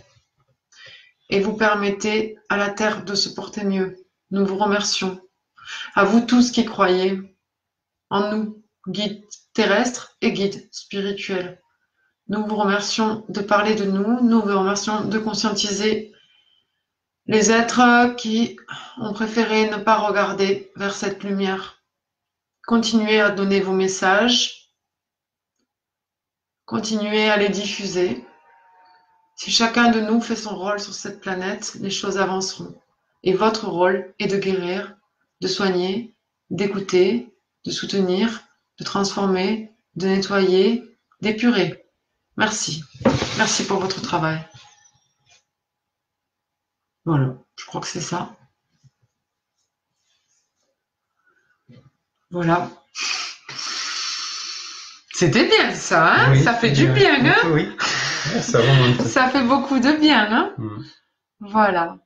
B: et vous permettez à la Terre de se porter mieux. Nous vous remercions. À vous tous qui croyez en nous, guides terrestres et guides spirituels. Nous vous remercions de parler de nous. Nous vous remercions de conscientiser les êtres qui ont préféré ne pas regarder vers cette lumière. Continuez à donner vos messages. Continuez à les diffuser. Si chacun de nous fait son rôle sur cette planète, les choses avanceront. Et votre rôle est de guérir, de soigner d'écouter, de soutenir, de transformer, de nettoyer, d'épurer. Merci. Merci pour votre travail. Voilà, je crois que c'est ça. Voilà. C'était bien ça, hein?
A: Oui,
B: ça fait du bien, hein?
A: Oui, ça remonte.
B: Ça fait beaucoup de bien, hein? Voilà.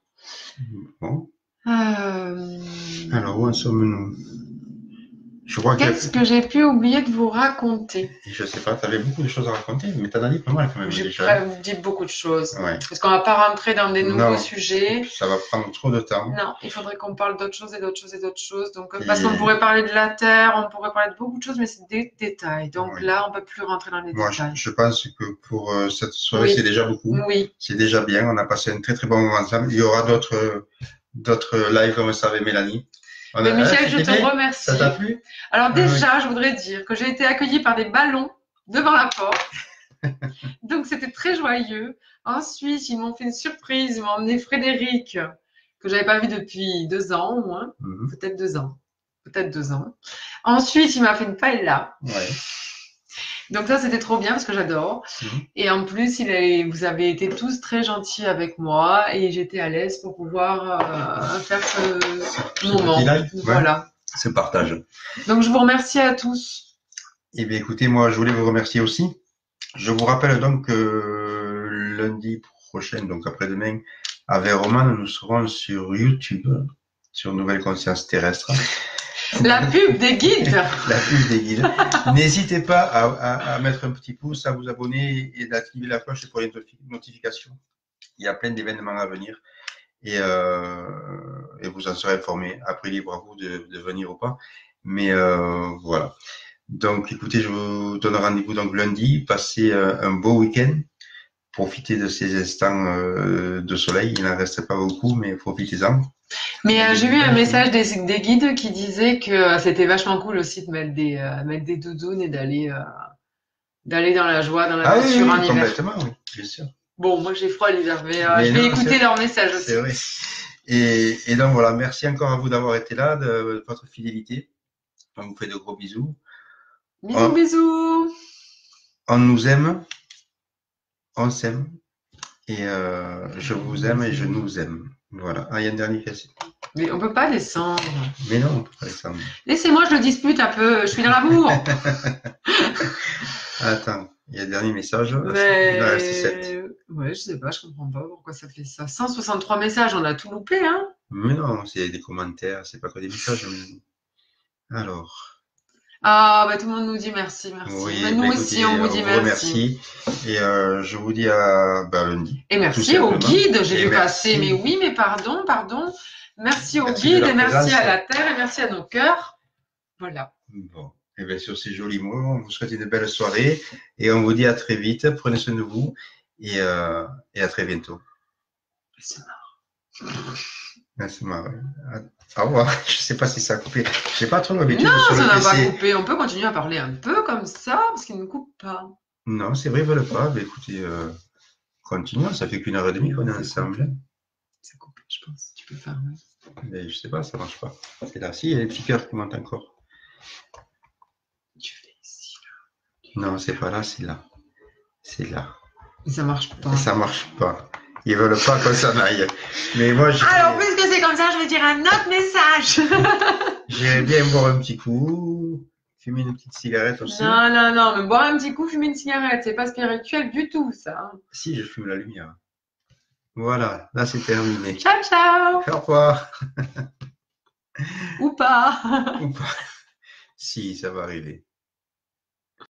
A: Bon. Alors, où en sommes-nous? Je crois
B: Qu'est-ce que j'ai pu oublier de vous raconter?
A: Je sais pas, tu avais beaucoup de choses à raconter, mais tu en as dit pas mal quand même.
B: J'ai dit beaucoup de choses.
A: Ouais.
B: Parce qu'on va pas rentrer dans des nouveaux sujets.
A: Ça va prendre trop de temps.
B: Non, il faudrait qu'on parle d'autres choses et d'autres choses et d'autres choses. Donc, parce qu'on pourrait parler de la Terre, on pourrait parler de beaucoup de choses, mais c'est des détails. Donc là, on ne peut plus rentrer dans les détails.
A: Je pense que pour cette soirée, c'est déjà beaucoup.
B: Oui.
A: C'est déjà bien. On a passé un très très bon moment ensemble. Il y aura d'autres lives comme ça avec Mélanie.
B: Mais Michel, je te remercie.
A: Ça t'a plu?
B: Alors déjà, je voudrais dire que j'ai été accueillie par des ballons devant la porte. Donc c'était très joyeux. Ensuite, ils m'ont fait une surprise. Ils m'ont emmené Frédéric, que j'avais pas vu depuis 2 ans au moins. Peut-être 2 ans. Peut-être 2 ans. Ensuite, il m'a fait une paella.
A: Ouais.
B: Donc ça, c'était trop bien parce que j'adore. Et en plus, vous avez été tous très gentils avec moi et j'étais à l'aise pour pouvoir faire ce moment. Voilà.
A: Ce partage.
B: Donc, je vous remercie à tous.
A: Eh bien, écoutez, moi, je voulais vous remercier aussi. Je vous rappelle donc que lundi prochain, donc après-demain, avec Roman, nous serons sur YouTube, sur Nouvelle Conscience Terrestre.
B: La pub des guides.
A: La pub des guides. N'hésitez pas à mettre un petit pouce, à vous abonner et d'activer la cloche pour les notifications. Il y a plein d'événements à venir et vous en serez informés. Après, libre à vous de venir ou pas. Mais voilà. Donc, écoutez, je vous donne rendez-vous donc lundi. Passez un beau week-end. Profitez de ces instants de soleil. Il n'en reste pas beaucoup, mais profitez-en.
B: Mais j'ai vu un message des guides qui disait que c'était vachement cool aussi de mettre des doudounes et d'aller dans la joie, dans la nature en hiver.
A: Complètement, oui, bien sûr.
B: Bon, moi j'ai froid l'hiver, mais je vais écouter leur message aussi.
A: C'est vrai. Et donc voilà, merci encore à vous d'avoir été là, de votre fidélité. On vous fait de gros bisous.
B: Bisous, bisous.
A: On nous aime, on s'aime, et je vous aime et je nous aime. Voilà. Ah, il y a une dernière question.
B: Mais on peut pas descendre.
A: Mais non, on peut pas descendre.
B: Laissez-moi, je le dispute un peu. Je suis dans l'amour.
A: Attends, il y a le dernier message.
B: Mais...
A: Il en reste 7.
B: Ouais, je sais pas, je comprends pas pourquoi ça fait ça. 163 messages, on a tout loupé, hein?
A: Mais non, c'est des commentaires, c'est pas que des messages. Alors.
B: Ah, bah tout le monde nous dit merci, merci.
A: Oui,
B: mais nous aussi, on vous dit merci.
A: Et je vous dis à lundi.
B: Et merci au guide, j'ai vu passer. Mais oui, mais pardon. Merci au guide et merci à la terre et merci à nos cœurs. Voilà.
A: Bon, et bien sur ces jolis mots, on vous souhaite une belle soirée et on vous dit à très vite. Prenez soin de vous et à très bientôt.
B: C'est marrant.
A: C'est marrant. Au revoir. Je sais pas si ça a coupé. J'ai pas trop l'habitude.
B: Non, ça n'a pas coupé. On peut continuer à parler un peu comme ça parce qu'il ne coupe pas.
A: Non, c'est vrai, ils veulent pas. Mais écoutez, continuons. Ça fait qu'1h30 qu'on est ensemble.
B: C'est coupé, je pense. Tu peux faire.
A: Mais je sais pas, ça marche pas. C'est là. Si, il y a les petits cœurs qui montent encore.
B: Tu fais ici là.
A: Non, c'est pas là, c'est là. C'est là.
B: Mais ça marche pas.
A: Ça marche pas. Ils veulent pas qu'on s'en aille. Mais moi,
B: alors, puisque c'est comme ça, je vais dire un autre message.
A: J'irais bien boire un petit coup, fumer une petite cigarette aussi.
B: Non, mais boire un petit coup, fumer une cigarette, c'est pas spirituel du tout, ça.
A: Si, je fume la lumière. Voilà, là c'est terminé.
B: Ciao, ciao.
A: Au revoir.
B: Ou pas.
A: Ou pas. Si, ça va arriver.